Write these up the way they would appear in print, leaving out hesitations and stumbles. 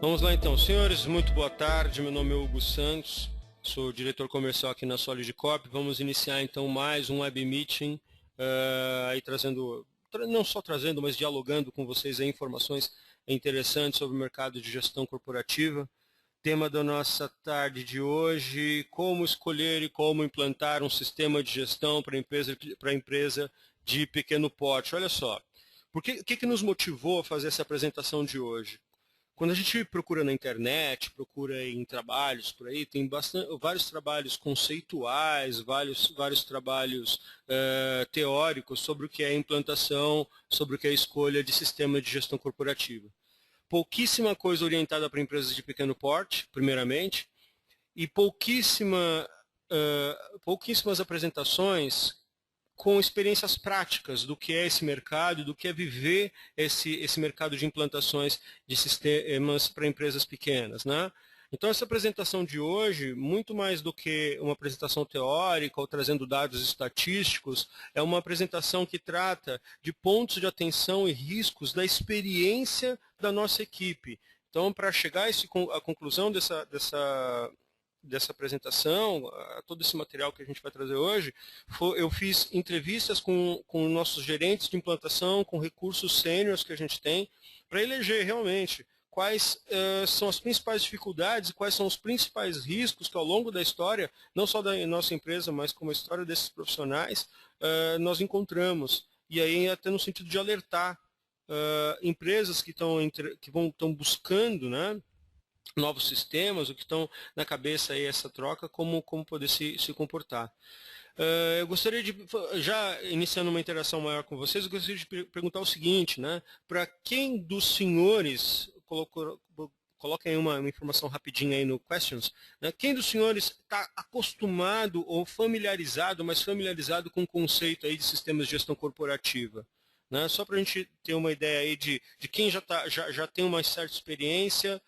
Vamos lá então, senhores, muito boa tarde, meu nome é Hugo Santos, sou diretor comercial aqui na Solid Corp. Vamos iniciar então mais um web meeting, aí trazendo, não só trazendo, mas dialogando com vocês aí informações interessantes sobre o mercado de gestão corporativa. Tema da nossa tarde de hoje: como escolher e como implantar um sistema de gestão para empresa de pequeno porte. Olha só, o que nos motivou a fazer essa apresentação de hoje? Quando a gente procura na internet, procura em trabalhos por aí, tem vários trabalhos conceituais, vários trabalhos teóricos sobre o que é a implantação, sobre o que é a escolha de sistema de gestão corporativa. Pouquíssima coisa orientada para empresas de pequeno porte, primeiramente, e pouquíssimas apresentações com experiências práticas do que é esse mercado, do que é viver esse mercado de implantações de sistemas para empresas pequenas, né? Então, essa apresentação de hoje, muito mais do que uma apresentação teórica ou trazendo dados estatísticos, é uma apresentação que trata de pontos de atenção e riscos da experiência da nossa equipe. Então, para chegar à conclusão dessa apresentação, todo esse material que a gente vai trazer hoje, eu fiz entrevistas com nossos gerentes de implantação, com recursos sêniores que a gente tem, para eleger realmente quais são as principais dificuldades, quais são os principais riscos que ao longo da história, não só da nossa empresa, mas como a história desses profissionais, nós encontramos. E aí até no sentido de alertar empresas que estão buscando, né, novos sistemas, o que estão na cabeça aí essa troca, como poder se comportar. Eu gostaria de, já iniciando uma interação maior com vocês, eu gostaria de perguntar o seguinte, né? Para quem dos senhores, coloquem aí uma informação rapidinha aí no questions, né? Quem dos senhores está acostumado ou familiarizado, mas familiarizado com o conceito aí de sistemas de gestão corporativa? Né? Só para a gente ter uma ideia aí de quem já tem uma certa experiência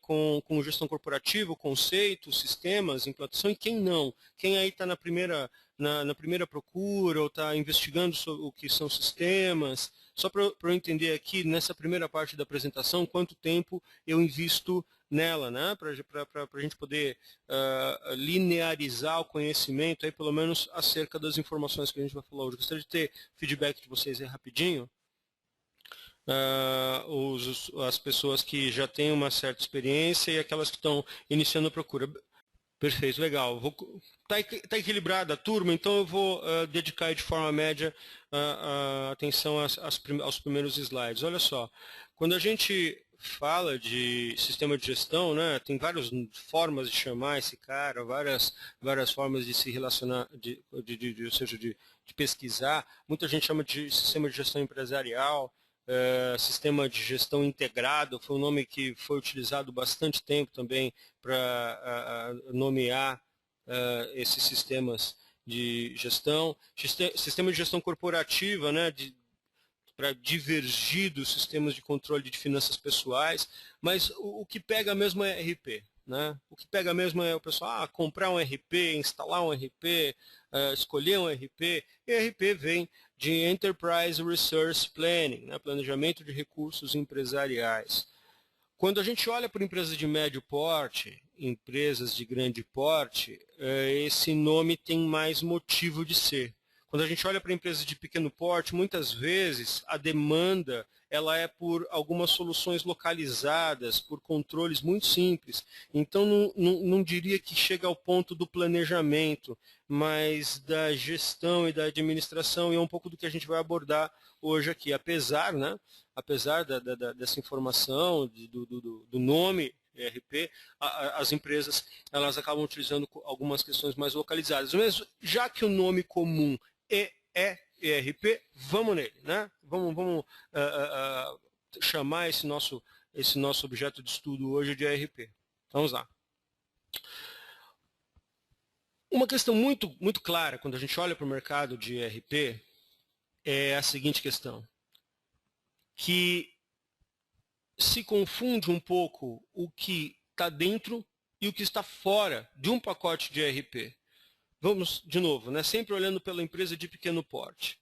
com gestão corporativa, conceito, sistemas, implantação, e quem não. Quem aí está na primeira procura ou está investigando sobre o que são sistemas. Só para eu entender aqui, nessa primeira parte da apresentação, quanto tempo eu invisto nela, né? Para a gente poder linearizar o conhecimento, aí, pelo menos acerca das informações que a gente vai falar hoje. Gostaria de ter feedback de vocês aí rapidinho. As pessoas que já têm uma certa experiência e aquelas que estão iniciando a procura. Perfeito, legal. Tá equilibrada a turma, então eu vou dedicar de forma média a atenção aos primeiros slides. Olha só, quando a gente fala de sistema de gestão, né, tem várias formas de chamar esse cara, várias formas de se relacionar, ou seja, de pesquisar. Muita gente chama de sistema de gestão empresarial. Sistema de gestão integrado, foi um nome que foi utilizado bastante tempo também para nomear esses sistemas de gestão. Sistema de gestão corporativa, né, para divergir dos sistemas de controle de finanças pessoais, mas o que pega mesmo é RP. Né? O que pega mesmo é o pessoal comprar um RP, instalar um RP, escolher um RP. E RP vem de Enterprise Resource Planning, né? Planejamento de recursos empresariais. Quando a gente olha para empresas de médio porte, empresas de grande porte, esse nome tem mais motivo de ser. Quando a gente olha para empresas de pequeno porte, muitas vezes a demanda ela é por algumas soluções localizadas, por controles muito simples. Então, não diria que chega ao ponto do planejamento, mas da gestão e da administração, e é um pouco do que a gente vai abordar hoje aqui. Apesar dessa informação, do nome ERP, as empresas elas acabam utilizando algumas questões mais localizadas. Mas já que o nome comum é ERP, vamos nele, né? Vamos chamar esse nosso objeto de estudo hoje de ERP. Vamos lá. Uma questão muito clara quando a gente olha para o mercado de ERP é a seguinte questão, que se confunde um pouco o que está dentro e o que está fora de um pacote de ERP. Vamos, de novo, né, sempre olhando pela empresa de pequeno porte.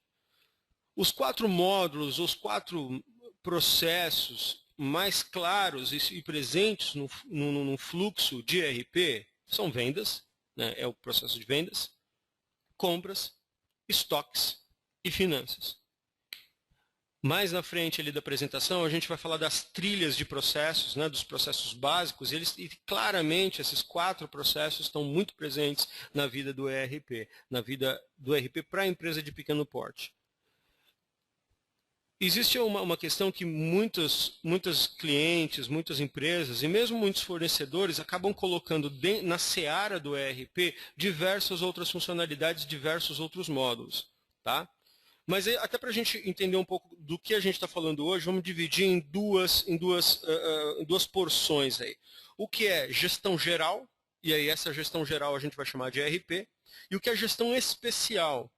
Os 4 módulos, os 4 processos mais claros e presentes no fluxo de ERP são vendas, né, é o processo de vendas, compras, estoques e finanças. Mais na frente ali da apresentação, a gente vai falar das trilhas de processos, né, dos processos básicos, e claramente esses 4 processos estão muito presentes na vida do ERP, na vida do ERP para a empresa de pequeno porte. Existe uma questão que muitos clientes, muitas empresas e mesmo muitos fornecedores acabam colocando na seara do ERP diversas outras funcionalidades, diversos outros módulos. Tá? Mas até para a gente entender um pouco do que a gente está falando hoje, vamos dividir em duas porções aí. O que é gestão geral, e aí essa gestão geral a gente vai chamar de ERP, e o que é gestão especial.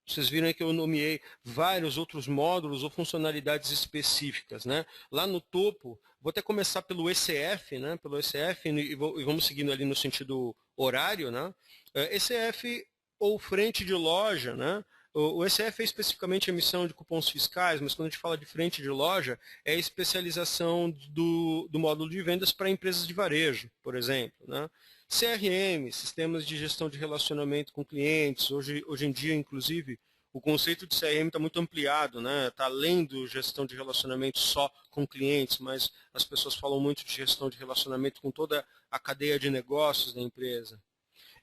Vocês viram aí que eu nomeei vários outros módulos ou funcionalidades específicas, né? Lá no topo, vou até começar pelo ECF, né? Pelo ECF e vamos seguindo ali no sentido horário, né? ECF ou frente de loja, né? O ECF é especificamente a emissão de cupons fiscais, mas quando a gente fala de frente de loja, é a especialização do módulo de vendas para empresas de varejo, por exemplo, né? CRM, sistemas de gestão de relacionamento com clientes. Hoje em dia, inclusive, o conceito de CRM está muito ampliado, né? Está além do gestão de relacionamento só com clientes, mas as pessoas falam muito de gestão de relacionamento com toda a cadeia de negócios da empresa.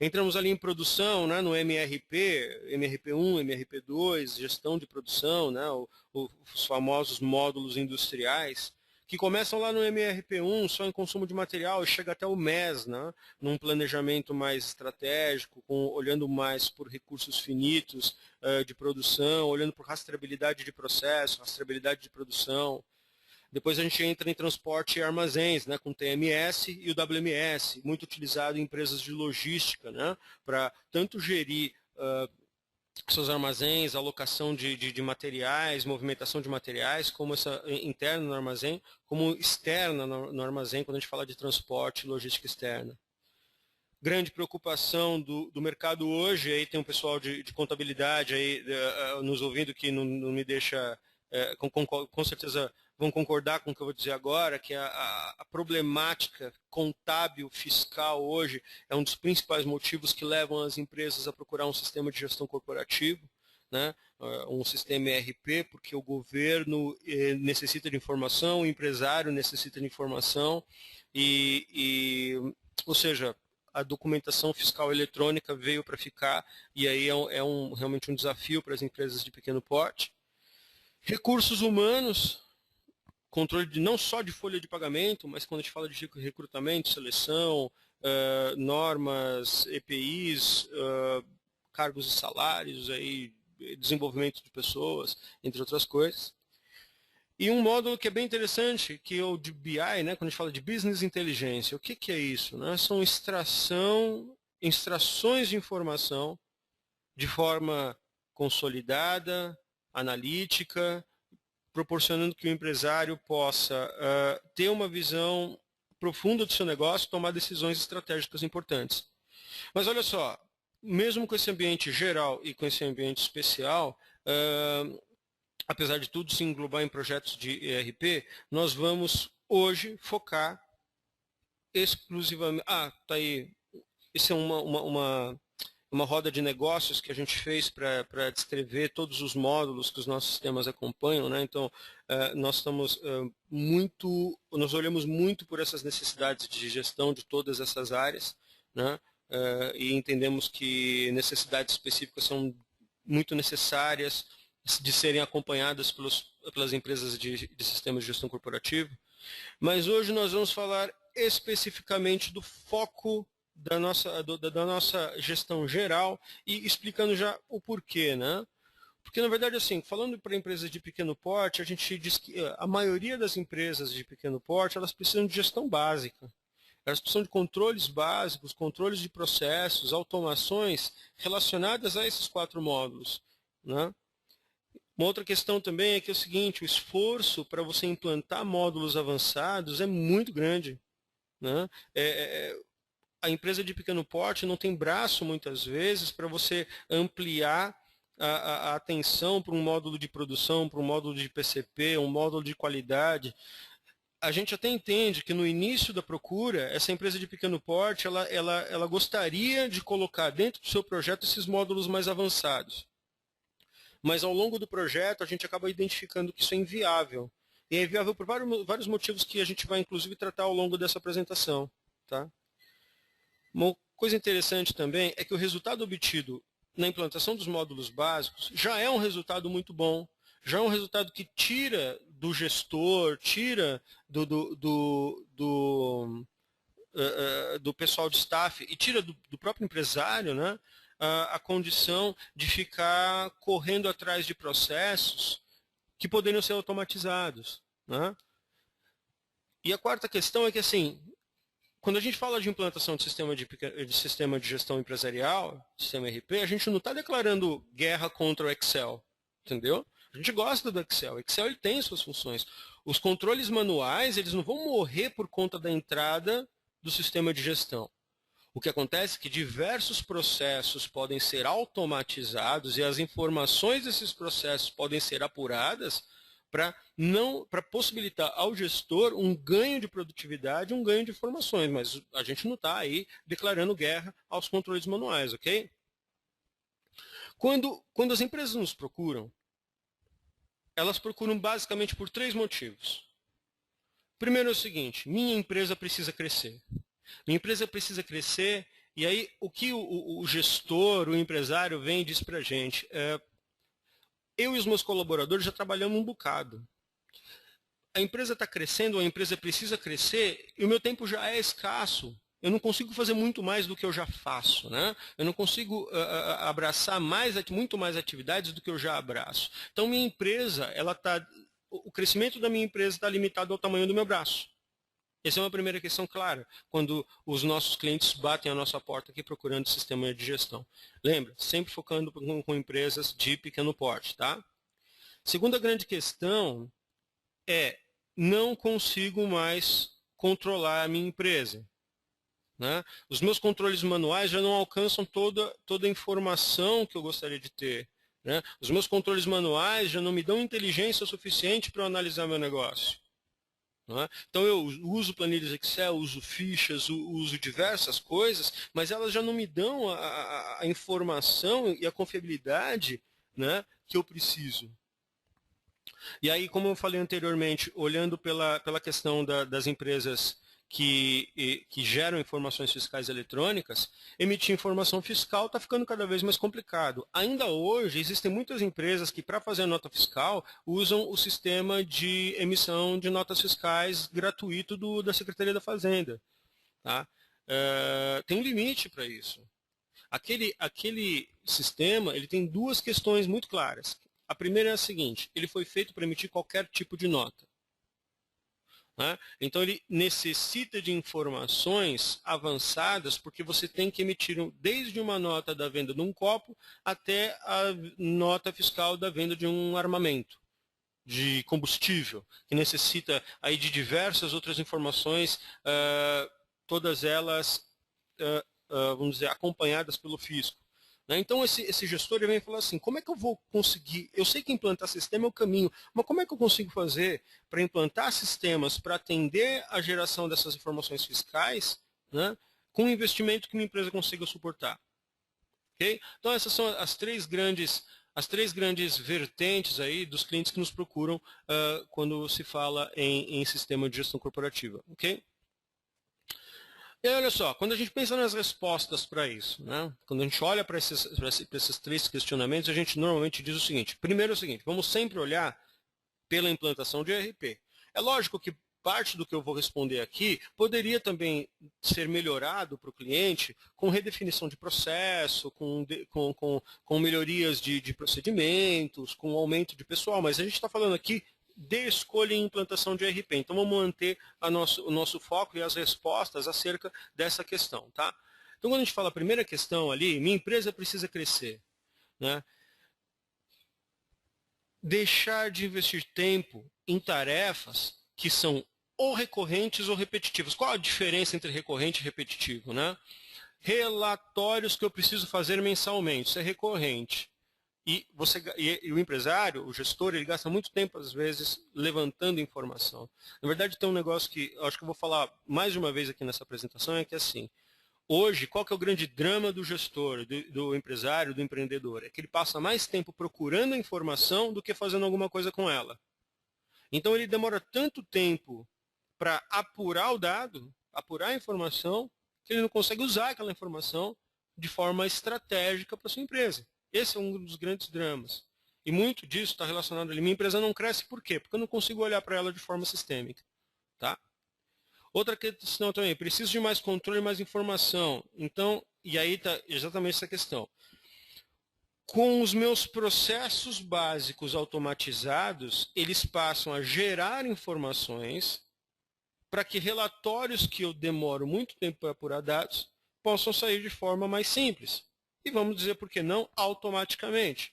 Entramos ali em produção, né, no MRP, MRP1, MRP2, gestão de produção, né, os famosos módulos industriais, que começam lá no MRP1, só em consumo de material, e chega até o MES, né, num planejamento mais estratégico, olhando mais por recursos finitos de produção, olhando por rastreabilidade de processo, rastreabilidade de produção. Depois a gente entra em transporte e armazéns, né, com o TMS e o WMS, muito utilizado em empresas de logística, né, para tanto gerir seus armazéns, alocação de materiais, movimentação de materiais, como essa interna no armazém, como externa no armazém, quando a gente fala de transporte e logística externa. Grande preocupação do mercado hoje, aí tem um pessoal de contabilidade aí nos ouvindo que não me deixa, com certeza vão concordar com o que eu vou dizer agora, que a problemática contábil fiscal hoje é um dos principais motivos que levam as empresas a procurar um sistema de gestão corporativo, né? Um sistema ERP, porque o governo necessita de informação, o empresário necessita de informação, ou seja, a documentação fiscal eletrônica veio para ficar, e aí realmente um desafio para as empresas de pequeno porte. Recursos humanos, controle não só de folha de pagamento, mas quando a gente fala de recrutamento, seleção, normas, EPIs, cargos e salários, aí, desenvolvimento de pessoas, entre outras coisas. E um módulo que é bem interessante, que é o de BI, né, quando a gente fala de Business Intelligence. O que é isso? Né? São extrações de informação de forma consolidada, analítica, proporcionando que o empresário possa ter uma visão profunda do seu negócio e tomar decisões estratégicas importantes. Mas olha só, mesmo com esse ambiente geral e com esse ambiente especial, apesar de tudo se englobar em projetos de ERP, nós vamos hoje focar exclusivamente... tá aí. Isso é uma roda de negócios que a gente fez para descrever todos os módulos que os nossos sistemas acompanham, né? Então, nós olhamos muito por essas necessidades de gestão de todas essas áreas, né? E entendemos que necessidades específicas são muito necessárias de serem acompanhadas pelas empresas de sistemas de gestão corporativa. Mas hoje nós vamos falar especificamente do foco da nossa gestão geral e explicando já o porquê, né? Porque, na verdade, assim, falando para empresas de pequeno porte, a gente diz que a maioria das empresas de pequeno porte, elas precisam de gestão básica. Elas precisam de controles básicos, controles de processos, automações relacionadas a esses 4 módulos, né? Uma outra questão também é que é o seguinte, o esforço para você implantar módulos avançados é muito grande, né? A empresa de pequeno porte não tem braço, muitas vezes, para você ampliar a atenção para um módulo de produção, para um módulo de PCP, um módulo de qualidade. a gente até entende que no início da procura, essa empresa de pequeno porte, ela gostaria de colocar dentro do seu projeto esses módulos mais avançados. Mas ao longo do projeto, a gente acaba identificando que isso é inviável. E é inviável por vários motivos que a gente vai, inclusive, tratar ao longo dessa apresentação. Tá? Uma coisa interessante também é que o resultado obtido na implantação dos módulos básicos já é um resultado muito bom, já é um resultado que tira do gestor, tira do pessoal de staff e tira do próprio empresário, né, a condição de ficar correndo atrás de processos que poderiam ser automatizados. Né? E a quarta questão é que, assim, quando a gente fala de implantação de sistema de gestão empresarial, sistema ERP, a gente não está declarando guerra contra o Excel, entendeu? A gente gosta do Excel. O Excel ele tem suas funções. Os controles manuais eles não vão morrer por conta da entrada do sistema de gestão. O que acontece é que diversos processos podem ser automatizados e as informações desses processos podem ser apuradas para possibilitar ao gestor um ganho de produtividade, um ganho de informações, mas a gente não está aí declarando guerra aos controles manuais, ok? Quando as empresas nos procuram, elas procuram basicamente por 3 motivos. Primeiro é o seguinte, minha empresa precisa crescer. Minha empresa precisa crescer, e aí o que o gestor, o empresário vem e diz para a gente? Eu e os meus colaboradores já trabalhamos um bocado. A empresa está crescendo, a empresa precisa crescer, e o meu tempo já é escasso. Eu não consigo fazer muito mais do que eu já faço. Né? Eu não consigo abraçar muito mais atividades do que eu já abraço. Então, minha empresa, o crescimento da minha empresa está limitado ao tamanho do meu braço. Essa é uma primeira questão clara, quando os nossos clientes batem a nossa porta aqui procurando sistema de gestão. Lembra, sempre focando com empresas de pequeno porte. Tá? Segunda grande questão é, não consigo mais controlar a minha empresa. Né? Os meus controles manuais já não alcançam toda a informação que eu gostaria de ter. Né? Os meus controles manuais já não me dão inteligência suficiente para eu analisar meu negócio. Né? Então eu uso planilhas Excel, uso fichas, uso diversas coisas, mas elas já não me dão a informação e a confiabilidade, né, que eu preciso. E aí, como eu falei anteriormente, olhando pela questão das empresas que geram informações fiscais eletrônicas, emitir informação fiscal está ficando cada vez mais complicado. Ainda hoje, existem muitas empresas que, para fazer a nota fiscal, usam o sistema de emissão de notas fiscais gratuito da Secretaria da Fazenda. Tá? Tem um limite para isso. Aquele sistema ele tem 2 questões muito claras. A primeira é a seguinte, ele foi feito para emitir qualquer tipo de nota. Né? Então, ele necessita de informações avançadas, porque você tem que emitir desde uma nota da venda de um copo até a nota fiscal da venda de um armamento, de combustível, que necessita aí de diversas outras informações, todas elas, vamos dizer, acompanhadas pelo fisco. Então, esse gestor ele vem falar assim, como é que eu vou conseguir, eu sei que implantar sistema é o caminho, mas como é que eu consigo fazer para implantar sistemas para atender a geração dessas informações fiscais, né, com um investimento que uma empresa consiga suportar? Okay? Então, essas são as três grandes vertentes aí dos clientes que nos procuram quando se fala em sistema de gestão corporativa. Okay? E aí, olha só, quando a gente pensa nas respostas para isso, né? Quando a gente olha para esses 3 questionamentos, a gente normalmente diz o seguinte. Primeiro é o seguinte, vamos sempre olhar pela implantação de ERP. É lógico que parte do que eu vou responder aqui poderia também ser melhorado para o cliente com redefinição de processo, com melhorias de procedimentos, com aumento de pessoal, mas a gente está falando aqui de escolha em implantação de ERP. Então, vamos manter o nosso foco e as respostas acerca dessa questão. Tá? Então, quando a gente fala a primeira questão ali, minha empresa precisa crescer. Né? Deixar de investir tempo em tarefas que são ou recorrentes ou repetitivas. Qual a diferença entre recorrente e repetitivo? Né? Relatórios que eu preciso fazer mensalmente, isso é recorrente. E o empresário, o gestor, ele gasta muito tempo, às vezes, levantando informação. Na verdade, tem um negócio que eu acho que eu vou falar mais de uma vez aqui nessa apresentação, é que assim, hoje, qual que é o grande drama do gestor, do empresário, do empreendedor? É que ele passa mais tempo procurando a informação do que fazendo alguma coisa com ela. Então, ele demora tanto tempo para apurar o dado, apurar a informação, que ele não consegue usar aquela informação de forma estratégica para sua empresa. Esse é um dos grandes dramas. E muito disso está relacionado ali. Minha empresa não cresce por quê? Porque eu não consigo olhar para ela de forma sistêmica. Tá? Outra questão também, preciso de mais controle e mais informação. Então, e aí está exatamente essa questão. Com os meus processos básicos automatizados, eles passam a gerar informações para que relatórios que eu demoro muito tempo para apurar dados possam sair de forma mais simples. E vamos dizer, por que não, automaticamente.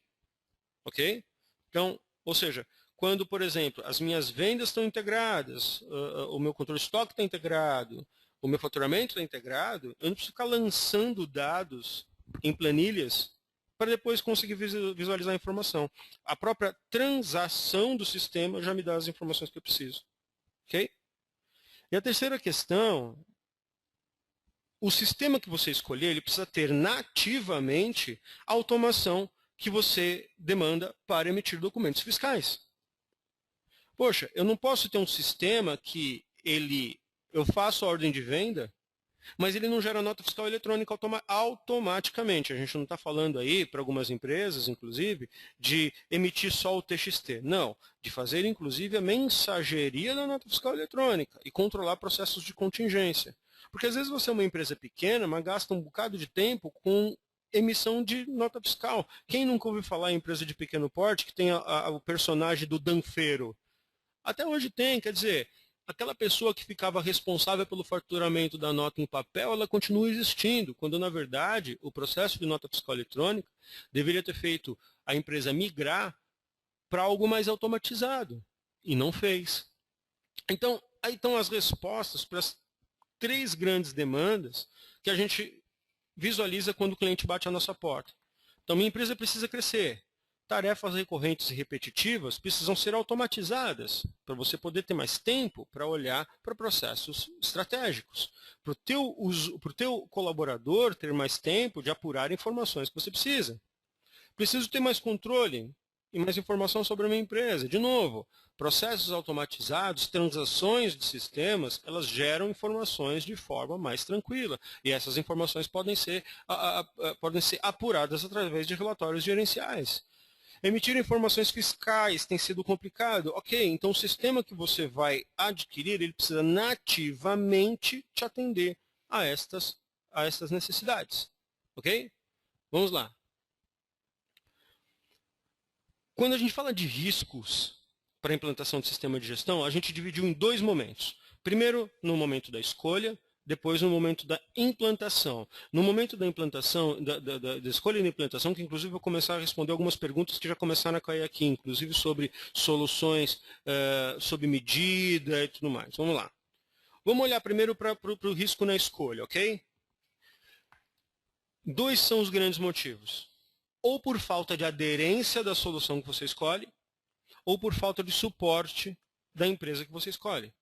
Ok? Então, ou seja, quando, por exemplo, as minhas vendas estão integradas, o meu controle de estoque está integrado, o meu faturamento está integrado, eu não preciso ficar lançando dados em planilhas para depois conseguir visualizar a informação. A própria transação do sistema já me dá as informações que eu preciso. Ok? E a terceira questão, o sistema que você escolher, ele precisa ter nativamente a automação que você demanda para emitir documentos fiscais. Poxa, eu não posso ter um sistema que eu faço a ordem de venda, mas ele não gera nota fiscal eletrônica automaticamente. A gente não está falando aí, para algumas empresas, inclusive, de emitir só o TXT. Não, de fazer, inclusive, a mensageria da nota fiscal eletrônica e controlar processos de contingência. Porque às vezes você é uma empresa pequena, mas gasta um bocado de tempo com emissão de nota fiscal. Quem nunca ouviu falar em empresa de pequeno porte que tem o personagem do danfeiro? Até hoje tem, quer dizer, aquela pessoa que ficava responsável pelo faturamento da nota em papel, ela continua existindo, quando na verdade o processo de nota fiscal eletrônica deveria ter feito a empresa migrar para algo mais automatizado, e não fez. Então, aí estão as respostas para as 3 grandes demandas que a gente visualiza quando o cliente bate a nossa porta. Então, minha empresa precisa crescer. Tarefas recorrentes e repetitivas precisam ser automatizadas para você poder ter mais tempo para olhar para processos estratégicos. Para o teu colaborador ter mais tempo de apurar informações que você precisa. Preciso ter mais controle e mais informação sobre a minha empresa. De novo, processos automatizados, transações de sistemas, elas geram informações de forma mais tranquila. E essas informações podem ser apuradas através de relatórios gerenciais. Emitir informações fiscais tem sido complicado. Ok, então o sistema que você vai adquirir, ele precisa nativamente te atender a estas necessidades. Ok? Vamos lá. Quando a gente fala de riscos para a implantação de sistema de gestão, a gente dividiu em 2 momentos. Primeiro, no momento da escolha, depois no momento da implantação. No momento da implantação, da escolha e da implantação, que inclusive eu vou começar a responder algumas perguntas que já começaram a cair aqui, inclusive sobre soluções sob medida e tudo mais. Vamos lá. Vamos olhar primeiro para o risco na escolha, ok? 2 são os grandes motivos. Ou por falta de aderência da solução que você escolhe, ou por falta de suporte da empresa que você escolhe.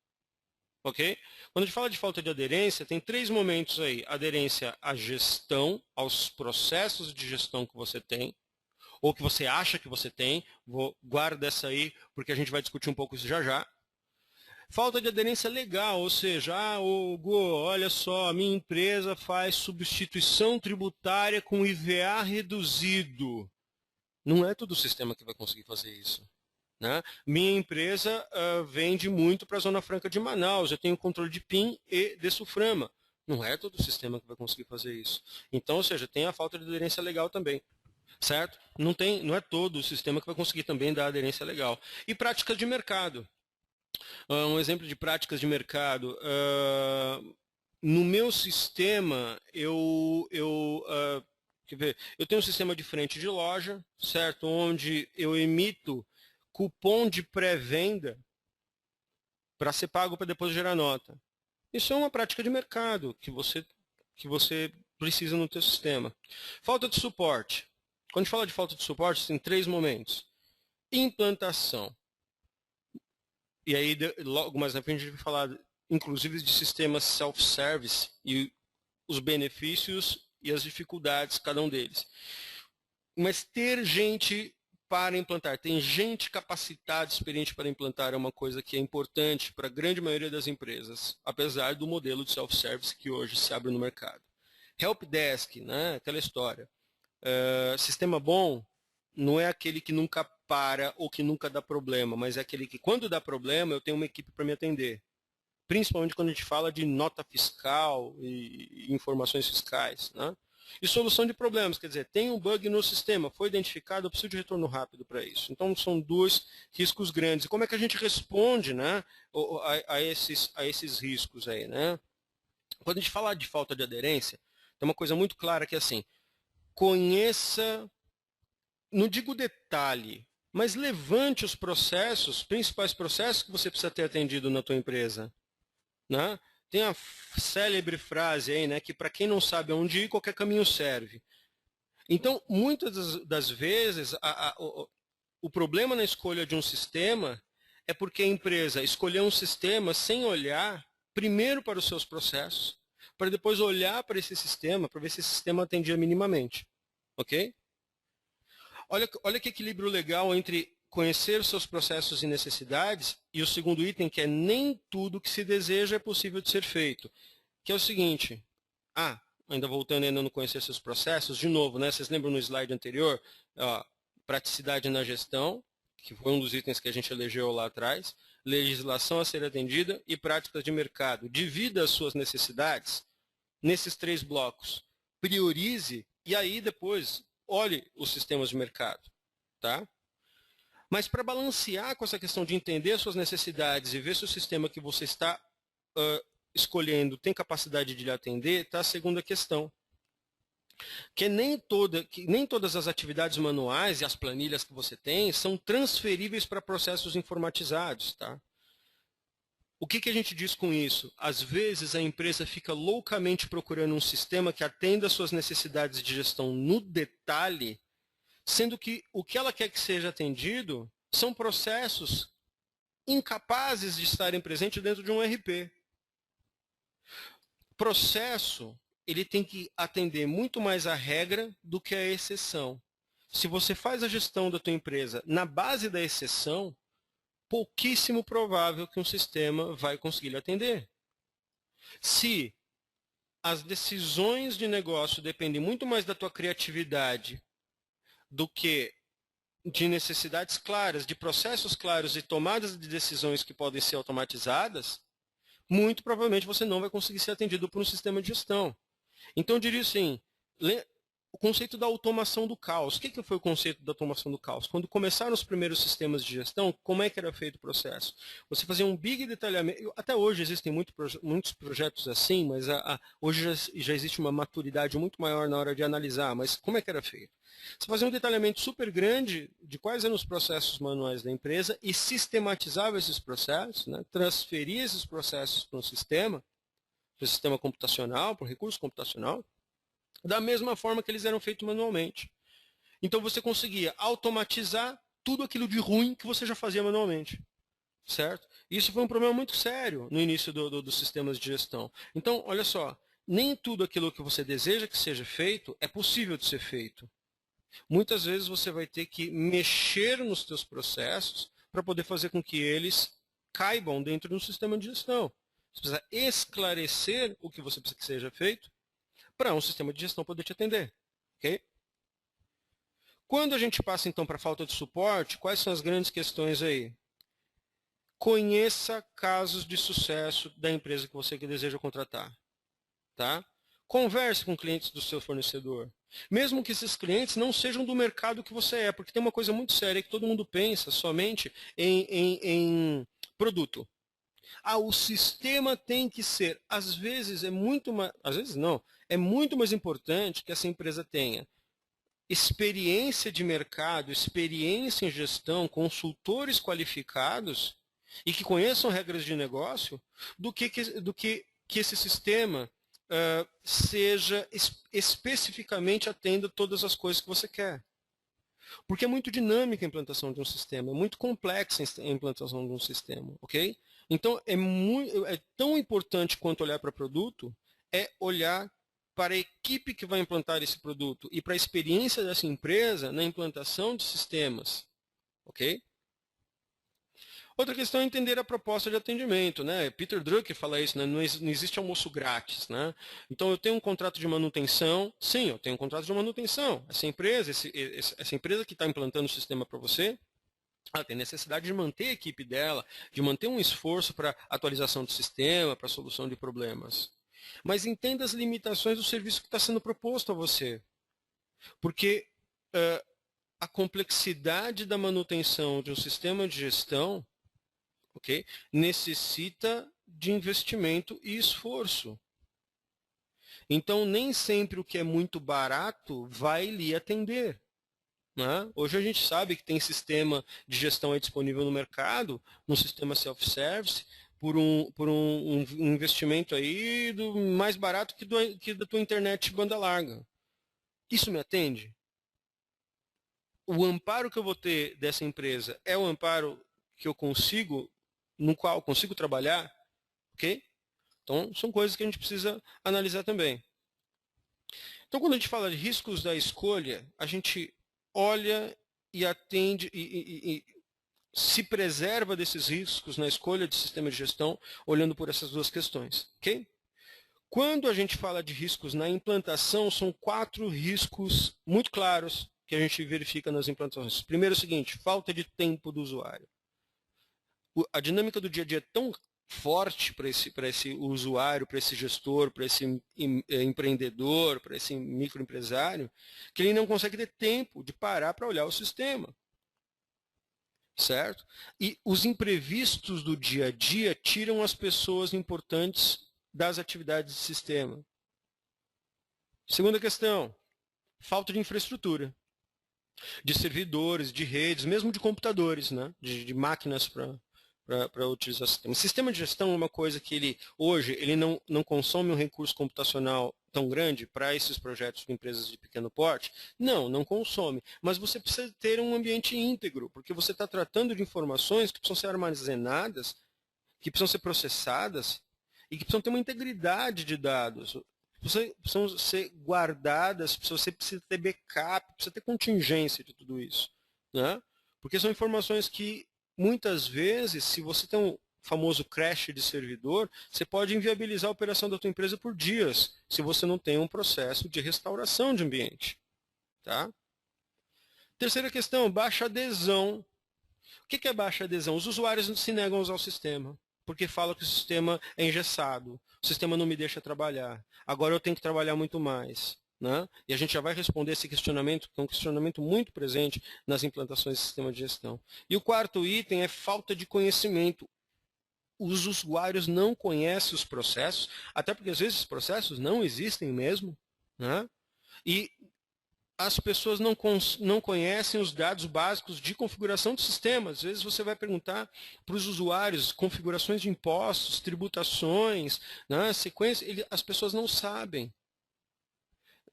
Ok? Quando a gente fala de falta de aderência, tem 3 momentos aí. Aderência à gestão, aos processos de gestão que você tem, ou que você acha que você tem. Guarda essa aí, porque a gente vai discutir um pouco isso já já. Falta de aderência legal, ou seja, Hugo, olha só, a minha empresa faz substituição tributária com IVA reduzido. Não é todo o sistema que vai conseguir fazer isso. Né? Minha empresa vende muito para a Zona Franca de Manaus, eu tenho controle de PIN e de SUFRAMA. Não é todo o sistema que vai conseguir fazer isso. Então, ou seja, tem a falta de aderência legal também. Certo? Não é todo o sistema que vai conseguir também dar aderência legal. E práticas de mercado. Um exemplo de práticas de mercado. No meu sistema, eu tenho um sistema de frente de loja, certo? Onde eu emito cupom de pré-venda para ser pago para depois gerar nota. Isso é uma prática de mercado que você precisa no teu sistema. Falta de suporte. Quando a gente fala de falta de suporte, tem 3 momentos. Implantação. E aí, logo mais na frente, a gente vai falar, inclusive, de sistemas self-service e os benefícios e as dificuldades, cada um deles. Mas ter gente para implantar, tem gente capacitada, experiente para implantar é uma coisa que é importante para a grande maioria das empresas, apesar do modelo de self-service que hoje se abre no mercado. Helpdesk, né, aquela história. Sistema bom não é aquele que nunca para ou que nunca dá problema, mas é aquele que, quando dá problema, eu tenho uma equipe para me atender. Principalmente quando a gente fala de nota fiscal e informações fiscais. Né? E solução de problemas, quer dizer, tem um bug no sistema, foi identificado, eu preciso de retorno rápido para isso. Então, são 2 riscos grandes. E como é que a gente responde, né, a esses riscos aí? Né? Quando a gente fala de falta de aderência, tem uma coisa muito clara que é assim, conheça, não digo detalhe, mas levante os processos, principais processos que você precisa ter atendido na tua empresa. Né? Tem a célebre frase aí, né, que para quem não sabe aonde ir, qualquer caminho serve. Então, muitas das vezes, o problema na escolha de um sistema é porque a empresa escolheu um sistema sem olhar primeiro para os seus processos, para depois olhar para esse sistema, para ver se esse sistema atendia minimamente. Ok? Olha que equilíbrio legal entre conhecer os seus processos e necessidades e o segundo item, que é nem tudo que se deseja é possível de ser feito. Que é o seguinte, ainda voltando ainda no conhecer seus processos, de novo, né, vocês lembram no slide anterior, praticidade na gestão, que foi um dos itens que a gente elegeu lá atrás, legislação a ser atendida e práticas de mercado. Divida as suas necessidades nesses 3 blocos. Priorize e aí depois olhe os sistemas de mercado. Tá? Mas para balancear com essa questão de entender as suas necessidades e ver se o sistema que você está escolhendo tem capacidade de lhe atender, está a segunda questão. Que nem todas as atividades manuais e as planilhas que você tem são transferíveis para processos informatizados. Tá? O que a gente diz com isso? Às vezes a empresa fica loucamente procurando um sistema que atenda às suas necessidades de gestão no detalhe, sendo que o que ela quer que seja atendido são processos incapazes de estarem presentes dentro de um ERP. Processo, ele tem que atender muito mais a regra do que a exceção. Se você faz a gestão da tua empresa na base da exceção, pouquíssimo provável que um sistema vai conseguir lhe atender. Se as decisões de negócio dependem muito mais da tua criatividade do que de necessidades claras, de processos claros e tomadas de decisões que podem ser automatizadas, muito provavelmente você não vai conseguir ser atendido por um sistema de gestão. Então, eu diria assim, o conceito da automação do caos. O que foi o conceito da automação do caos? Quando começaram os primeiros sistemas de gestão, como é que era feito o processo? Você fazia um big detalhamento. Até hoje existem muitos projetos assim, mas hoje já existe uma maturidade muito maior na hora de analisar. Mas como é que era feito? Você fazia um detalhamento super grande de quais eram os processos manuais da empresa e sistematizava esses processos, né? Transferia esses processos para um sistema computacional, para um recurso computacional, da mesma forma que eles eram feitos manualmente. Então você conseguia automatizar tudo aquilo de ruim que você já fazia manualmente. Certo? Isso foi um problema muito sério no início dos sistemas de gestão. Então, olha só, nem tudo aquilo que você deseja que seja feito é possível de ser feito. Muitas vezes você vai ter que mexer nos seus processos para poder fazer com que eles caibam dentro de um sistema de gestão. Você precisa esclarecer o que você precisa que seja feito para um sistema de gestão poder te atender. Okay? Quando a gente passa, então, para a falta de suporte, quais são as grandes questões aí? Conheça casos de sucesso da empresa que você deseja contratar. Tá? Converse com clientes do seu fornecedor. Mesmo que esses clientes não sejam do mercado que você é, porque tem uma coisa muito séria que todo mundo pensa somente em produto. O sistema tem que ser, às vezes é muito mais importante que essa empresa tenha experiência de mercado, experiência em gestão, consultores qualificados e que conheçam regras de negócio, do que esse sistema seja especificamente atenda todas as coisas que você quer. Porque é muito dinâmica a implantação de um sistema, é muito complexa a implantação de um sistema, ok? Então, é tão importante quanto olhar para produto, é olhar para a equipe que vai implantar esse produto e para a experiência dessa empresa na implantação de sistemas, ok? Outra questão é entender a proposta de atendimento, né? Peter Drucker fala isso, né? Não existe almoço grátis, né? Então eu tenho um contrato de manutenção, sim, eu tenho um contrato de manutenção. Essa empresa que está implantando o sistema para você, ela tem necessidade de manter a equipe dela, de manter um esforço para atualização do sistema, para solução de problemas. Mas entenda as limitações do serviço que está sendo proposto a você, porque a complexidade da manutenção de um sistema de gestão, ok, necessita de investimento e esforço. Então, nem sempre o que é muito barato vai lhe atender. Né? Hoje a gente sabe que tem sistema de gestão aí disponível no mercado, um sistema self-service, por um investimento aí mais barato que da tua internet banda larga. Isso me atende? O amparo que eu vou ter dessa empresa é o amparo que eu consigo, no qual eu consigo trabalhar, ok? Então, são coisas que a gente precisa analisar também. Então, quando a gente fala de riscos da escolha, a gente olha e atende e se preserva desses riscos na escolha de sistema de gestão, olhando por essas duas questões, ok? Quando a gente fala de riscos na implantação, são 4 riscos muito claros que a gente verifica nas implantações. Primeiro é o seguinte, falta de tempo do usuário. A dinâmica do dia a dia é tão forte para esse usuário, para esse gestor, para esse empreendedor, para esse microempresário, que ele não consegue ter tempo de parar para olhar o sistema. Certo? E os imprevistos do dia a dia tiram as pessoas importantes das atividades de sistema. Segunda questão, falta de infraestrutura, de servidores, de redes, mesmo de computadores, né? de máquinas para utilizar o sistema. O sistema de gestão é uma coisa que hoje não consome um recurso computacional tão grande para esses projetos de empresas de pequeno porte? Não consome. Mas você precisa ter um ambiente íntegro, porque você está tratando de informações que precisam ser armazenadas, que precisam ser processadas e que precisam ter uma integridade de dados. Precisam ser guardadas, você precisa ter backup, precisa ter contingência de tudo isso. Né? Porque são informações que, muitas vezes, se você tem um famoso crash de servidor, você pode inviabilizar a operação da tua empresa por dias, se você não tem um processo de restauração de ambiente. Tá? Terceira questão, baixa adesão. O que é baixa adesão? Os usuários se negam a usar o sistema, porque falam que o sistema é engessado, o sistema não me deixa trabalhar, agora eu tenho que trabalhar muito mais. Né? E a gente já vai responder esse questionamento, que é um questionamento muito presente nas implantações de sistema de gestão. E o quarto item é falta de conhecimento. Os usuários não conhecem os processos, até porque às vezes os processos não existem mesmo. Né? E as pessoas não conhecem os dados básicos de configuração do sistema. Às vezes você vai perguntar para os usuários configurações de impostos, tributações, né, sequência, as pessoas não sabem.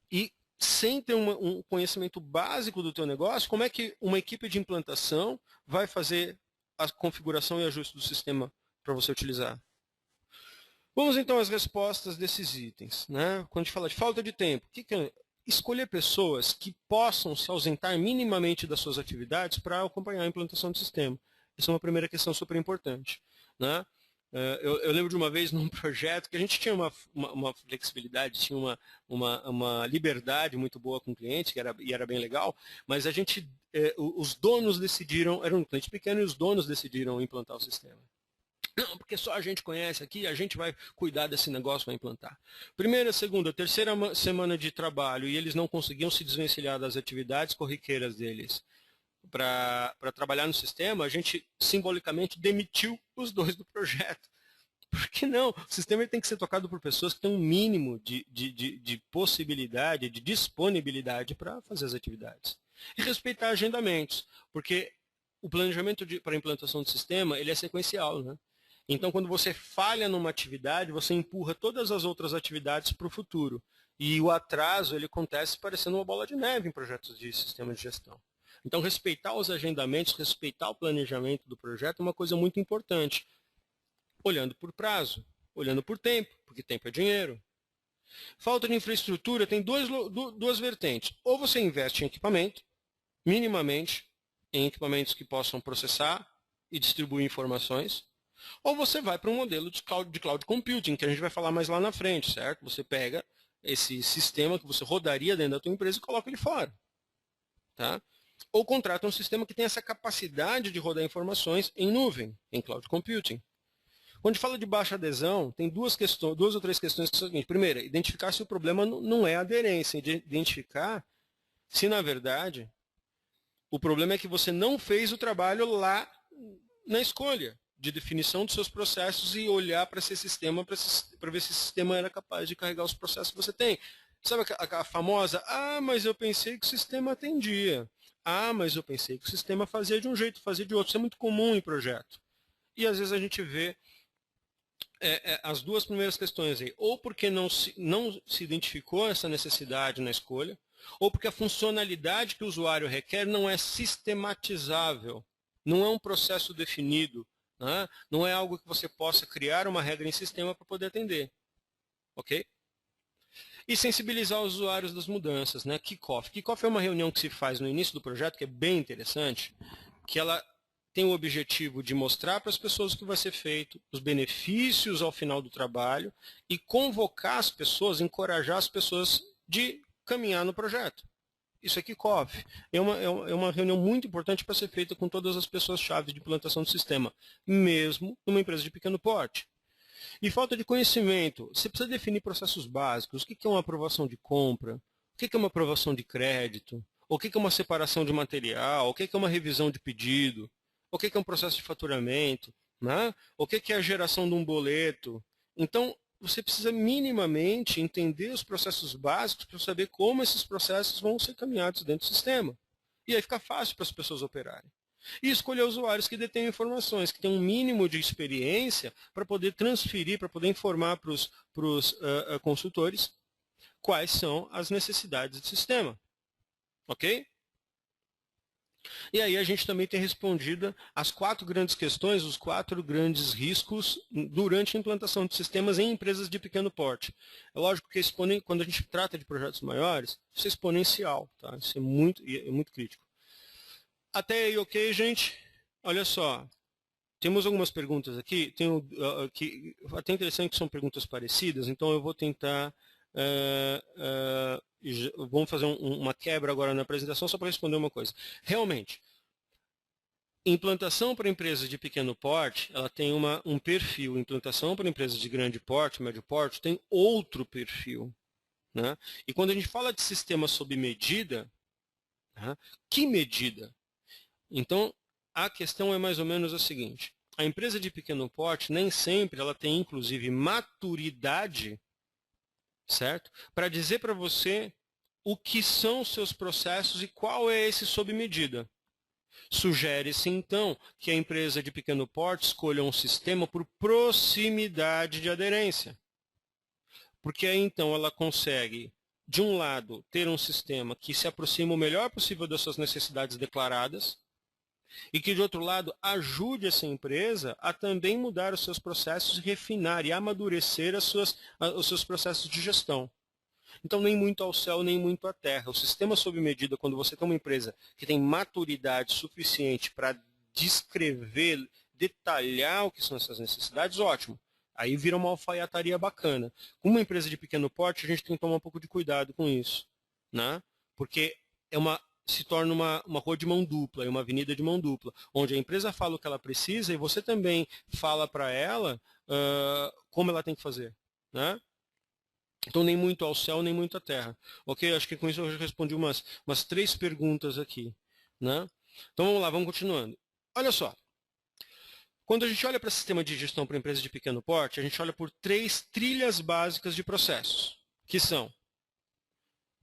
E sem ter um conhecimento básico do teu negócio, como é que uma equipe de implantação vai fazer a configuração e ajuste do sistema para você utilizar? Vamos então às respostas desses itens. Né? Quando a gente fala de falta de tempo, o que é? Escolher pessoas que possam se ausentar minimamente das suas atividades para acompanhar a implantação do sistema. Essa é uma primeira questão super importante. Né? Eu lembro de uma vez num projeto que a gente tinha uma flexibilidade, tinha uma liberdade muito boa com o cliente, e era bem legal, mas os donos decidiram, era um cliente pequeno e os donos decidiram implantar o sistema. Não, porque só a gente conhece aqui, a gente vai cuidar desse negócio, vai implantar. Primeira, segunda, terceira semana de trabalho e eles não conseguiam se desvencilhar das atividades corriqueiras deles para trabalhar no sistema, a gente simbolicamente demitiu os dois do projeto. Por que não? O sistema tem que ser tocado por pessoas que têm um mínimo de possibilidade, de disponibilidade para fazer as atividades. E respeitar agendamentos, porque o planejamento para a implantação do sistema ele é sequencial, né? Então, quando você falha numa atividade, você empurra todas as outras atividades para o futuro. E o atraso ele acontece parecendo uma bola de neve em projetos de sistema de gestão. Então, respeitar os agendamentos, respeitar o planejamento do projeto é uma coisa muito importante. Olhando por prazo, olhando por tempo, porque tempo é dinheiro. Falta de infraestrutura tem duas vertentes. Ou você investe em equipamento, minimamente, em equipamentos que possam processar e distribuir informações, ou você vai para um modelo de cloud computing, que a gente vai falar mais lá na frente, certo? Você pega esse sistema que você rodaria dentro da tua empresa e coloca ele fora. Tá? Ou contrata um sistema que tem essa capacidade de rodar informações em nuvem, em cloud computing. Quando a gente fala de baixa adesão, tem duas ou três questões que são as seguintes. Primeira, identificar se o problema não é aderência, identificar se, na verdade, o problema é que você não fez o trabalho lá na escolha de definição dos seus processos e olhar para esse sistema para ver se esse sistema era capaz de carregar os processos que você tem. Sabe a famosa, mas eu pensei que o sistema atendia. Mas eu pensei que o sistema fazia de um jeito, fazia de outro. Isso é muito comum em projeto. E às vezes a gente vê as duas primeiras questões aí, ou porque não se identificou essa necessidade na escolha, ou porque a funcionalidade que o usuário requer não é sistematizável, não é um processo definido, né? Não é algo que você possa criar uma regra em sistema para poder atender. Ok? E sensibilizar os usuários das mudanças, né? Kickoff. Kickoff é uma reunião que se faz no início do projeto, que é bem interessante, que ela tem o objetivo de mostrar para as pessoas o que vai ser feito, os benefícios ao final do trabalho e convocar as pessoas, encorajar as pessoas de caminhar no projeto. Isso é kickoff. É uma reunião muito importante para ser feita com todas as pessoas-chave de implantação do sistema, mesmo numa empresa de pequeno porte. E falta de conhecimento. Você precisa definir processos básicos. O que é uma aprovação de compra? O que é uma aprovação de crédito? O que é uma separação de material? O que é uma revisão de pedido? O que é um processo de faturamento? Né? O que é a geração de um boleto? Então, você precisa minimamente entender os processos básicos para saber como esses processos vão ser caminhados dentro do sistema. E aí fica fácil para as pessoas operarem. E escolher usuários que detêm informações, que têm um mínimo de experiência para poder transferir, para poder informar para os consultores quais são as necessidades do sistema. Ok? E aí a gente também tem respondido as 4 grandes questões, os 4 grandes riscos durante a implantação de sistemas em empresas de pequeno porte. É lógico que quando a gente trata de projetos maiores, isso é exponencial, tá? Isso é muito crítico. Até aí, ok, gente? Olha só, temos algumas perguntas aqui, até interessante que são perguntas parecidas, então eu vou tentar, vamos fazer uma quebra agora na apresentação só para responder uma coisa. Realmente, implantação para empresas de pequeno porte, ela tem um perfil. Implantação para empresas de grande porte, médio porte, tem outro perfil. Né? E quando a gente fala de sistema sob medida, né, que medida? Então, a questão é mais ou menos a seguinte. A empresa de pequeno porte, nem sempre ela tem, inclusive, maturidade, certo? Para dizer para você o que são os seus processos e qual é esse sob medida. Sugere-se, então, que a empresa de pequeno porte escolha um sistema por proximidade de aderência. Porque aí, então, ela consegue, de um lado, ter um sistema que se aproxima o melhor possível das suas necessidades declaradas, e que, de outro lado, ajude essa empresa a também mudar os seus processos e refinar e amadurecer os seus processos de gestão. Então, nem muito ao céu, nem muito à terra. O sistema sob medida, quando você tem uma empresa que tem maturidade suficiente para descrever, detalhar o que são essas necessidades, ótimo. Aí vira uma alfaiataria bacana. Com uma empresa de pequeno porte, a gente tem que tomar um pouco de cuidado com isso. Né? Porque se torna uma rua de mão dupla, uma avenida de mão dupla, onde a empresa fala o que ela precisa e você também fala para ela como ela tem que fazer. Né? Então, nem muito ao céu, nem muito à terra. Ok? Acho que com isso eu já respondi umas 3 perguntas aqui. Né? Então, vamos lá, vamos continuando. Olha só. Quando a gente olha para sistema de gestão para empresas de pequeno porte, a gente olha por 3 trilhas básicas de processos, que são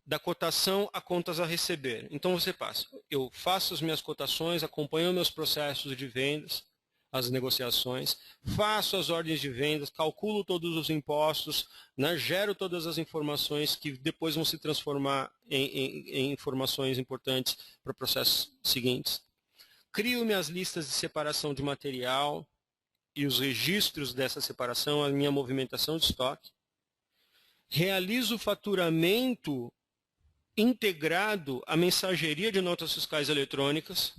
da cotação a contas a receber. Então, você passa. Eu faço as minhas cotações, acompanho meus processos de vendas, as negociações, faço as ordens de vendas, calculo todos os impostos, né, gero todas as informações que depois vão se transformar em informações importantes para processos seguintes. Crio minhas listas de separação de material e os registros dessa separação, a minha movimentação de estoque. Realizo o faturamento integrado à mensageria de notas fiscais eletrônicas,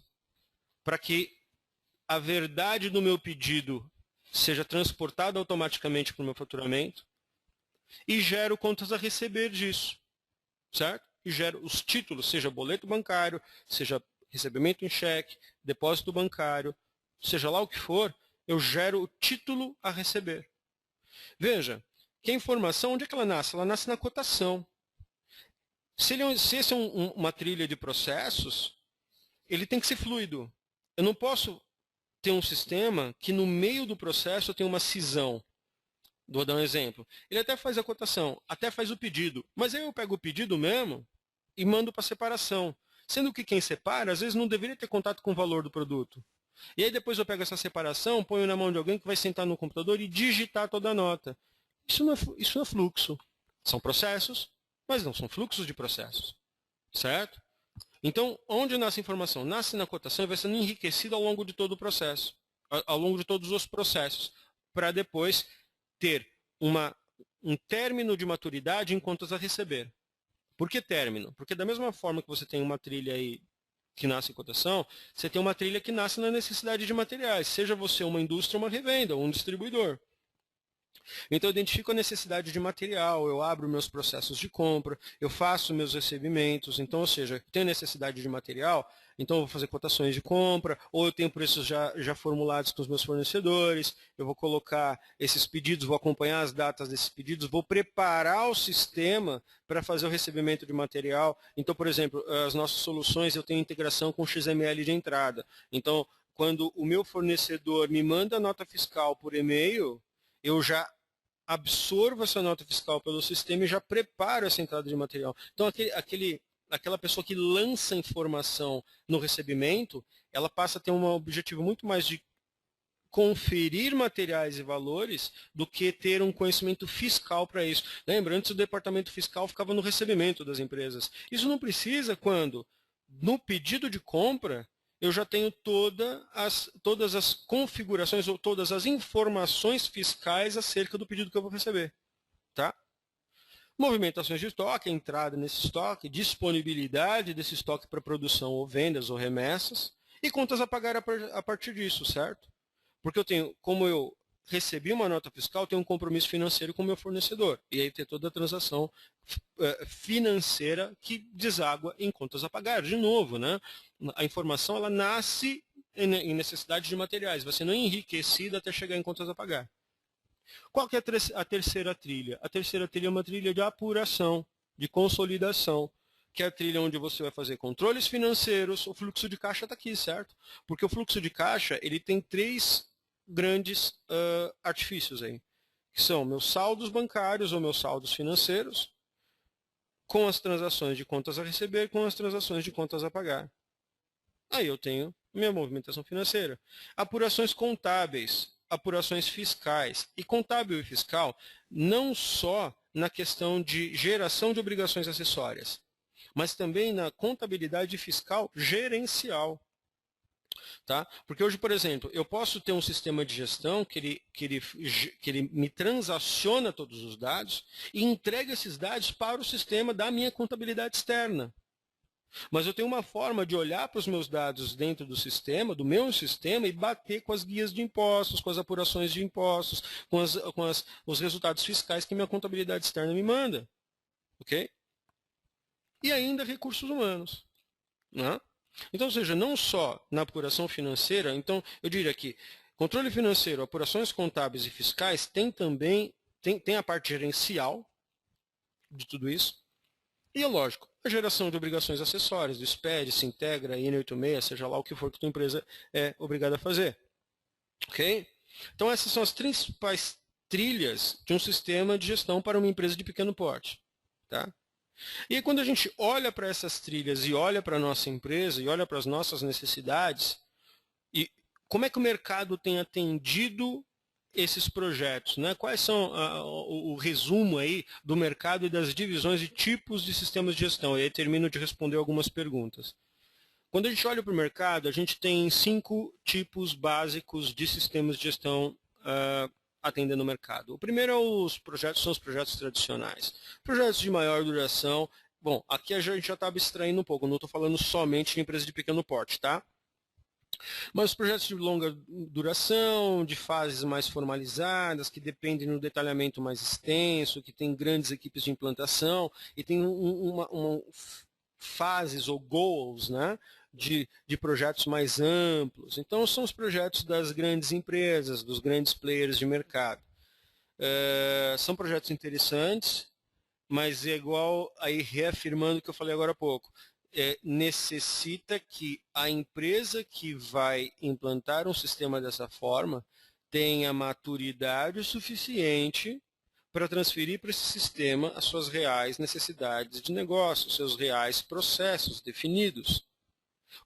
para que a verdade do meu pedido seja transportada automaticamente para o meu faturamento, e gero contas a receber disso, certo? E gero os títulos, seja boleto bancário, seja recebimento em cheque, depósito bancário, seja lá o que for, eu gero o título a receber. Veja, que a informação, onde é que ela nasce? Ela nasce na cotação. Se esse é uma trilha de processos, ele tem que ser fluido. Eu não posso ter um sistema que no meio do processo eu tenha uma cisão. Vou dar um exemplo. Ele até faz a cotação, até faz o pedido, mas aí eu pego o pedido mesmo e mando para separação. Sendo que quem separa, às vezes não deveria ter contato com o valor do produto. E aí depois eu pego essa separação, ponho na mão de alguém que vai sentar no computador e digitar toda a nota. Isso não é fluxo. São processos, mas não são fluxos de processos. Certo? Então, onde nasce a informação? Nasce na cotação e vai sendo enriquecida ao longo de todo o processo, ao longo de todos os processos, para depois ter um término de maturidade em contas a receber. Por que término? Porque da mesma forma que você tem uma trilha aí que nasce em cotação, você tem uma trilha que nasce na necessidade de materiais, seja você uma indústria, uma revenda, ou um distribuidor. Então, eu identifico a necessidade de material, eu abro meus processos de compra, eu faço meus recebimentos. Então, ou seja, eu tenho necessidade de material, então eu vou fazer cotações de compra, ou eu tenho preços já formulados com os meus fornecedores, eu vou colocar esses pedidos, vou acompanhar as datas desses pedidos, vou preparar o sistema para fazer o recebimento de material. Então, por exemplo, as nossas soluções, eu tenho integração com XML de entrada. Então, quando o meu fornecedor me manda a nota fiscal por e-mail, eu já absorvo essa nota fiscal pelo sistema e já preparo essa entrada de material. Então, aquela pessoa que lança informação no recebimento, ela passa a ter um objetivo muito mais de conferir materiais e valores do que ter um conhecimento fiscal para isso. Lembra, antes o departamento fiscal ficava no recebimento das empresas. Isso não precisa quando, no pedido de compra, eu já tenho todas as configurações ou todas as informações fiscais acerca do pedido que eu vou receber. Tá? Movimentações de estoque, entrada nesse estoque, disponibilidade desse estoque para produção ou vendas ou remessas, e contas a pagar a partir disso, certo? Porque eu tenho, como eu recebi uma nota fiscal, eu tenho um compromisso financeiro com o meu fornecedor. E aí tem toda a transação financeira que deságua em contas a pagar. De novo, né? A informação ela nasce em necessidade de materiais, vai sendo enriquecida até chegar em contas a pagar. Qual que é a terceira trilha? A terceira trilha é uma trilha de apuração, de consolidação, que é a trilha onde você vai fazer controles financeiros. O fluxo de caixa está aqui, certo? Porque o fluxo de caixa ele tem três grandes artifícios aí, que são meus saldos bancários ou meus saldos financeiros, com as transações de contas a receber, com as transações de contas a pagar. Aí eu tenho minha movimentação financeira. Apurações contábeis, apurações fiscais. E contábil e fiscal não só na questão de geração de obrigações acessórias, mas também na contabilidade fiscal gerencial. Tá? Porque hoje, por exemplo, eu posso ter um sistema de gestão que ele me transaciona todos os dados e entrega esses dados para o sistema da minha contabilidade externa. Mas eu tenho uma forma de olhar para os meus dados dentro do sistema, do meu sistema, e bater com as guias de impostos, com as apurações de impostos, com os resultados fiscais que minha contabilidade externa me manda. Ok? E ainda recursos humanos. Né? Então, ou seja, não só na apuração financeira, então eu diria que controle financeiro, apurações contábeis e fiscais tem também tem a parte gerencial de tudo isso. E é lógico, a geração de obrigações acessórias, do SPED, se integra, IN86, seja lá o que for que a tua empresa é obrigada a fazer. Ok? Então essas são as principais trilhas de um sistema de gestão para uma empresa de pequeno porte. Tá? E aí, quando a gente olha para essas trilhas e olha para a nossa empresa e olha para as nossas necessidades, e como é que o mercado tem atendido esses projetos, né? Quais são o resumo aí do mercado e das divisões e tipos de sistemas de gestão? E aí termino de responder algumas perguntas. Quando a gente olha para o mercado, a gente tem 5 tipos básicos de sistemas de gestão atendendo o mercado. O primeiro são os projetos tradicionais. Projetos de maior duração. Bom, aqui a gente já está abstraindo um pouco, não estou falando somente de empresas de pequeno porte, tá? Mas os projetos de longa duração, de fases mais formalizadas, que dependem de um detalhamento mais extenso, que tem grandes equipes de implantação e tem fases ou goals, né, de projetos mais amplos. Então, são os projetos das grandes empresas, dos grandes players de mercado. São projetos interessantes, mas é igual aí reafirmando o que eu falei agora há pouco. Necessita que a empresa que vai implantar um sistema dessa forma tenha maturidade suficiente para transferir para esse sistema as suas reais necessidades de negócio, seus reais processos definidos.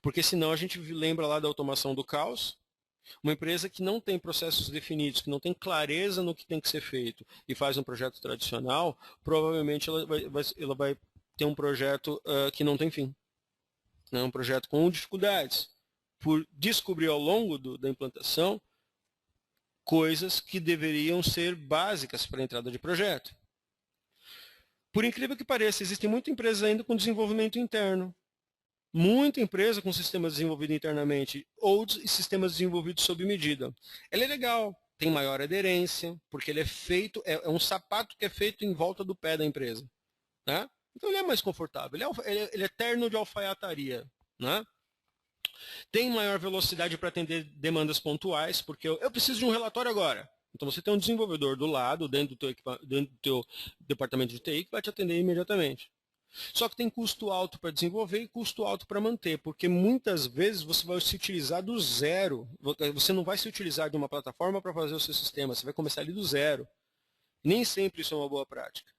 Porque senão a gente lembra lá da automação do caos. Uma empresa que não tem processos definidos, que não tem clareza no que tem que ser feito e faz um projeto tradicional, provavelmente ela vai ter um projeto que não tem fim. Né? Um projeto com dificuldades, por descobrir ao longo da implantação coisas que deveriam ser básicas para a entrada de projeto. Por incrível que pareça, existem muitas empresas ainda com desenvolvimento interno. Muita empresa com sistemas desenvolvidos internamente ou sistemas desenvolvidos sob medida. Ela é legal, tem maior aderência, porque ele é feito, é um sapato que é feito em volta do pé da empresa. Né? Então ele é mais confortável, ele é terno de alfaiataria. Né? Tem maior velocidade para atender demandas pontuais, porque eu preciso de um relatório agora. Então você tem um desenvolvedor do lado, dentro do teu departamento de TI, que vai te atender imediatamente. Só que tem custo alto para desenvolver e custo alto para manter, porque muitas vezes você vai se utilizar do zero. Você não vai se utilizar de uma plataforma para fazer o seu sistema, você vai começar ali do zero. Nem sempre isso é uma boa prática.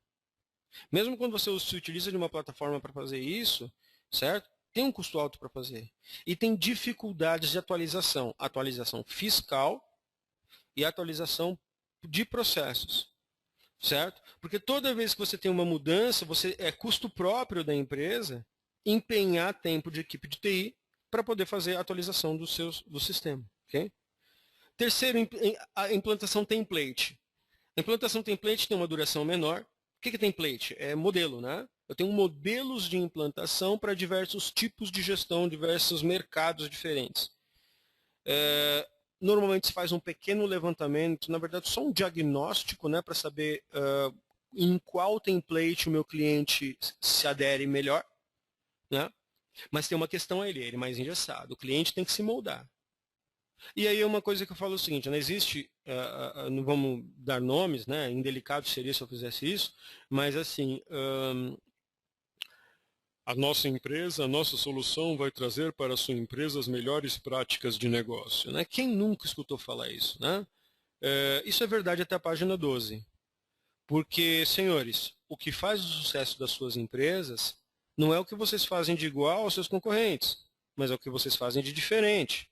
Mesmo quando você se utiliza de uma plataforma para fazer isso, certo? Tem um custo alto para fazer. E tem dificuldades de atualização. Atualização fiscal e atualização de processos. Certo? Porque toda vez que você tem uma mudança, é custo próprio da empresa empenhar tempo de equipe de TI para poder fazer a atualização do sistema. Okay? Terceiro, a implantação template. A implantação template tem uma duração menor. O que é template? É modelo, né? Eu tenho modelos de implantação para diversos tipos de gestão, diversos mercados diferentes. Normalmente se faz um pequeno levantamento, na verdade só um diagnóstico, né, para saber em qual template o meu cliente se adere melhor. Né? Mas tem uma questão a ele é mais engessado. O cliente tem que se moldar. E aí uma coisa que eu falo é o seguinte, não existe, não vamos dar nomes, né, indelicado seria se eu fizesse isso, mas assim, a nossa empresa, a nossa solução vai trazer para a sua empresa as melhores práticas de negócio. Né? Quem nunca escutou falar isso? Né? Isso é verdade até a página 12. Porque, senhores, o que faz o sucesso das suas empresas não é o que vocês fazem de igual aos seus concorrentes, mas é o que vocês fazem de diferente.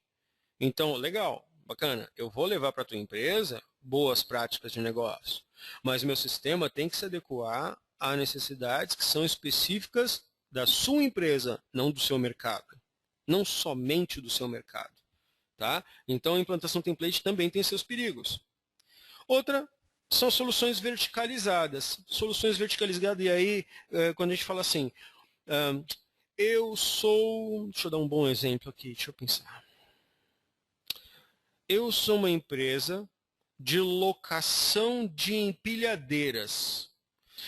Então, legal, bacana, eu vou levar para a tua empresa boas práticas de negócio, mas meu sistema tem que se adequar a necessidades que são específicas da sua empresa, não do seu mercado. Não somente do seu mercado. Tá? Então, a implantação template também tem seus perigos. Outra são soluções verticalizadas. Soluções verticalizadas, e aí, quando a gente fala assim, eu sou... Deixa eu dar um bom exemplo aqui, deixa eu pensar. Eu sou uma empresa de locação de empilhadeiras.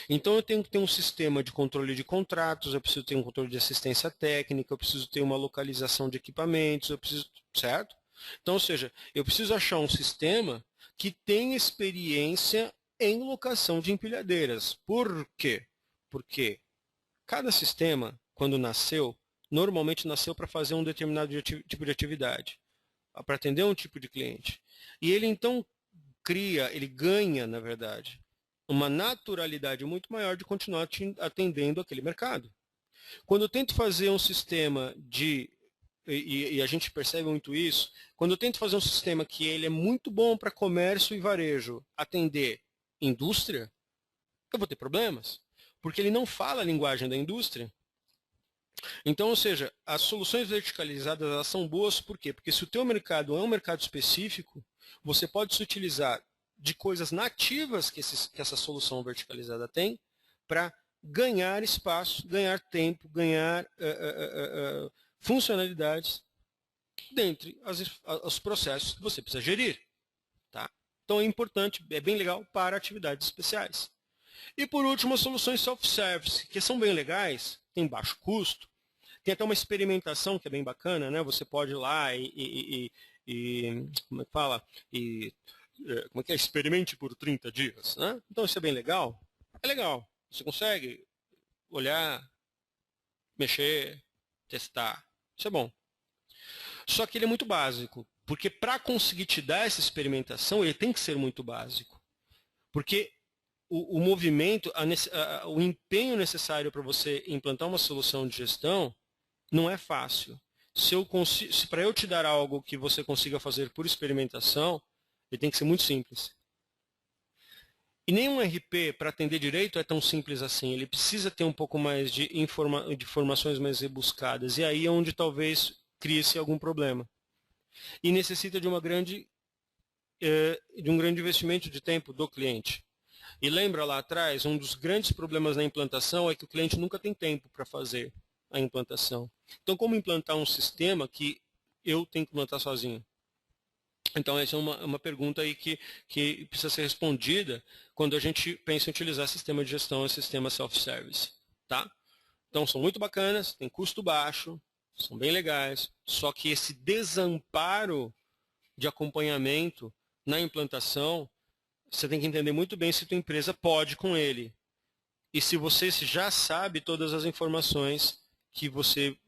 Então eu tenho que ter um sistema de controle de contratos, eu preciso ter um controle de assistência técnica, eu preciso ter uma localização de equipamentos, eu preciso, certo? Então, ou seja, eu preciso achar um sistema que tenha experiência em locação de empilhadeiras. Por quê? Porque cada sistema, quando nasceu, normalmente nasceu para fazer um determinado tipo de atividade, para atender um tipo de cliente. E ele então ele ganha, na verdade, uma naturalidade muito maior de continuar atendendo aquele mercado. Quando eu tento fazer um sistema de e a gente percebe muito isso, quando eu tento fazer um sistema que ele é muito bom para comércio e varejo atender indústria, eu vou ter problemas, porque ele não fala a linguagem da indústria. Então, ou seja, as soluções verticalizadas elas são boas por quê? Porque se o teu mercado é um mercado específico, você pode se utilizar de coisas nativas que essa solução verticalizada tem para ganhar espaço, ganhar tempo, ganhar funcionalidades dentre os processos que você precisa gerir. Tá? Então é importante, é bem legal para atividades especiais. E por último, as soluções self-service, que são bem legais, têm baixo custo, tem até uma experimentação que é bem bacana, né? Você pode ir lá como é que fala? Como é que é? Experimente por 30 dias, né? Então isso é bem legal. É legal. Você consegue olhar, mexer, testar. Isso é bom. Só que ele é muito básico, porque para conseguir te dar essa experimentação, ele tem que ser muito básico. Porque o movimento, o empenho necessário para você implantar uma solução de gestão não é fácil. Se para eu te dar algo que você consiga fazer por experimentação, ele tem que ser muito simples. E nenhum RP para atender direito é tão simples assim. Ele precisa ter um pouco mais de informações mais rebuscadas. E aí é onde talvez crie-se algum problema. E necessita de um grande investimento de tempo do cliente. E lembra lá atrás, um dos grandes problemas na implantação é que o cliente nunca tem tempo para fazer a implantação. Então, como implantar um sistema que eu tenho que implantar sozinho? Então, essa é uma pergunta aí que precisa ser respondida quando a gente pensa em utilizar sistema de gestão e sistema self-service. Tá? Então, são muito bacanas, tem custo baixo, são bem legais, só que esse desamparo de acompanhamento na implantação, você tem que entender muito bem se a tua empresa pode com ele. E se você já sabe todas as informações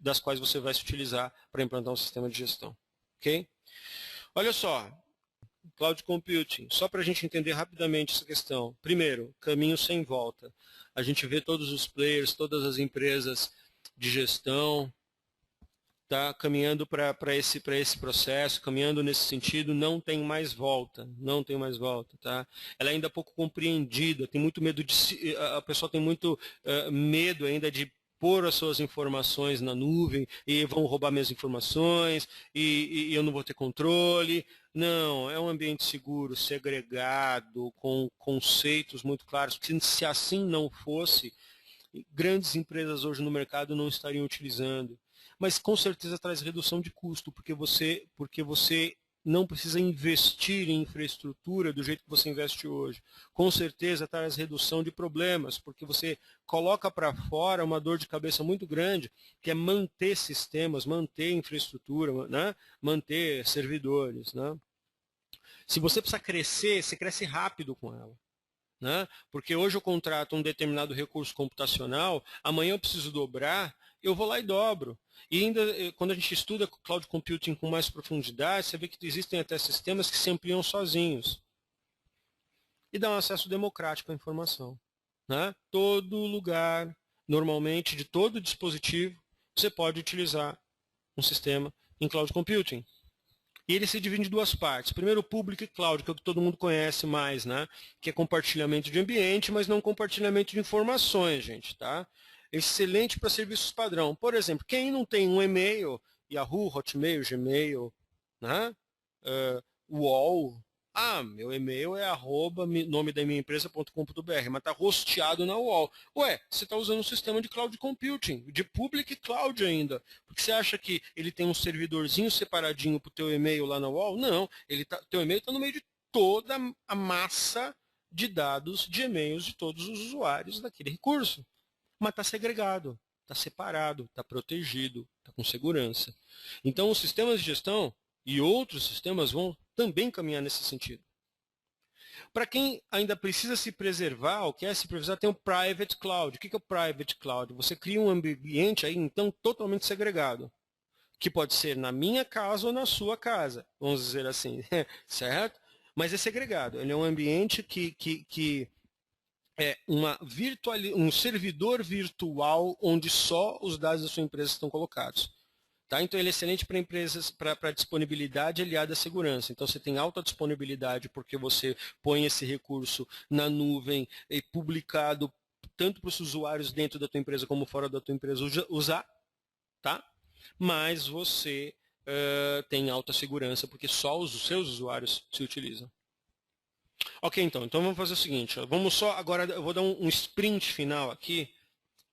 das quais você vai se utilizar para implantar um sistema de gestão. Ok? Olha só, Cloud Computing, só para a gente entender rapidamente essa questão. Primeiro, caminho sem volta. A gente vê todos os players, todas as empresas de gestão, tá caminhando para esse processo, caminhando nesse sentido, não tem mais volta, não tem mais volta, tá? Ela é ainda pouco compreendida, tem muito medo a pessoa tem muito medo ainda de pôr as suas informações na nuvem e vão roubar minhas informações e eu não vou ter controle. Não, é um ambiente seguro, segregado, com conceitos muito claros, porque se assim não fosse, grandes empresas hoje no mercado não estariam utilizando. Mas com certeza traz redução de custo, porque você não precisa investir em infraestrutura do jeito que você investe hoje. Com certeza traz redução de problemas, porque você coloca para fora uma dor de cabeça muito grande, que é manter sistemas, manter infraestrutura, né? Manter servidores. Né? Se você precisa crescer, você cresce rápido com ela. Né? Porque hoje eu contrato um determinado recurso computacional, amanhã eu preciso dobrar, eu vou lá e dobro. E ainda, quando a gente estuda Cloud Computing com mais profundidade, você vê que existem até sistemas que se ampliam sozinhos. E dá um acesso democrático à informação. Né? Todo lugar, normalmente, de todo dispositivo, você pode utilizar um sistema em Cloud Computing. E ele se divide em duas partes. Primeiro, o Public Cloud, que é o que todo mundo conhece mais, né? Que é compartilhamento de ambiente, mas não compartilhamento de informações, gente, tá? Excelente para serviços padrão. Por exemplo, quem não tem um e-mail, Yahoo, Hotmail, Gmail, né? UOL. Ah, meu e-mail é nome da minha empresa.com.br, mas está rosteado na UOL. Ué, você está usando um sistema de cloud computing, de public cloud ainda. Porque você acha que ele tem um servidorzinho separadinho para o teu e-mail lá na UOL? Não, teu e-mail está no meio de toda a massa de dados de e-mails de todos os usuários daquele recurso. Mas está segregado, está separado, está protegido, está com segurança. Então, os sistemas de gestão e outros sistemas vão também caminhar nesse sentido. Para quem ainda precisa se preservar, ou quer se preservar, tem o Private Cloud. O que é o Private Cloud? Você cria um ambiente aí, então, totalmente segregado, que pode ser na minha casa ou na sua casa, vamos dizer assim, certo? Mas é segregado. Ele é um ambiente que é um servidor virtual onde só os dados da sua empresa estão colocados. Tá? Então, ele é excelente para empresas, para disponibilidade aliada à segurança. Então, você tem alta disponibilidade porque você põe esse recurso na nuvem e publicado tanto para os usuários dentro da tua empresa como fora da tua empresa usar, tá? Mas você tem alta segurança porque só os seus usuários se utilizam. Ok, então vamos fazer o seguinte, ó, vamos só, agora eu vou dar um sprint final aqui,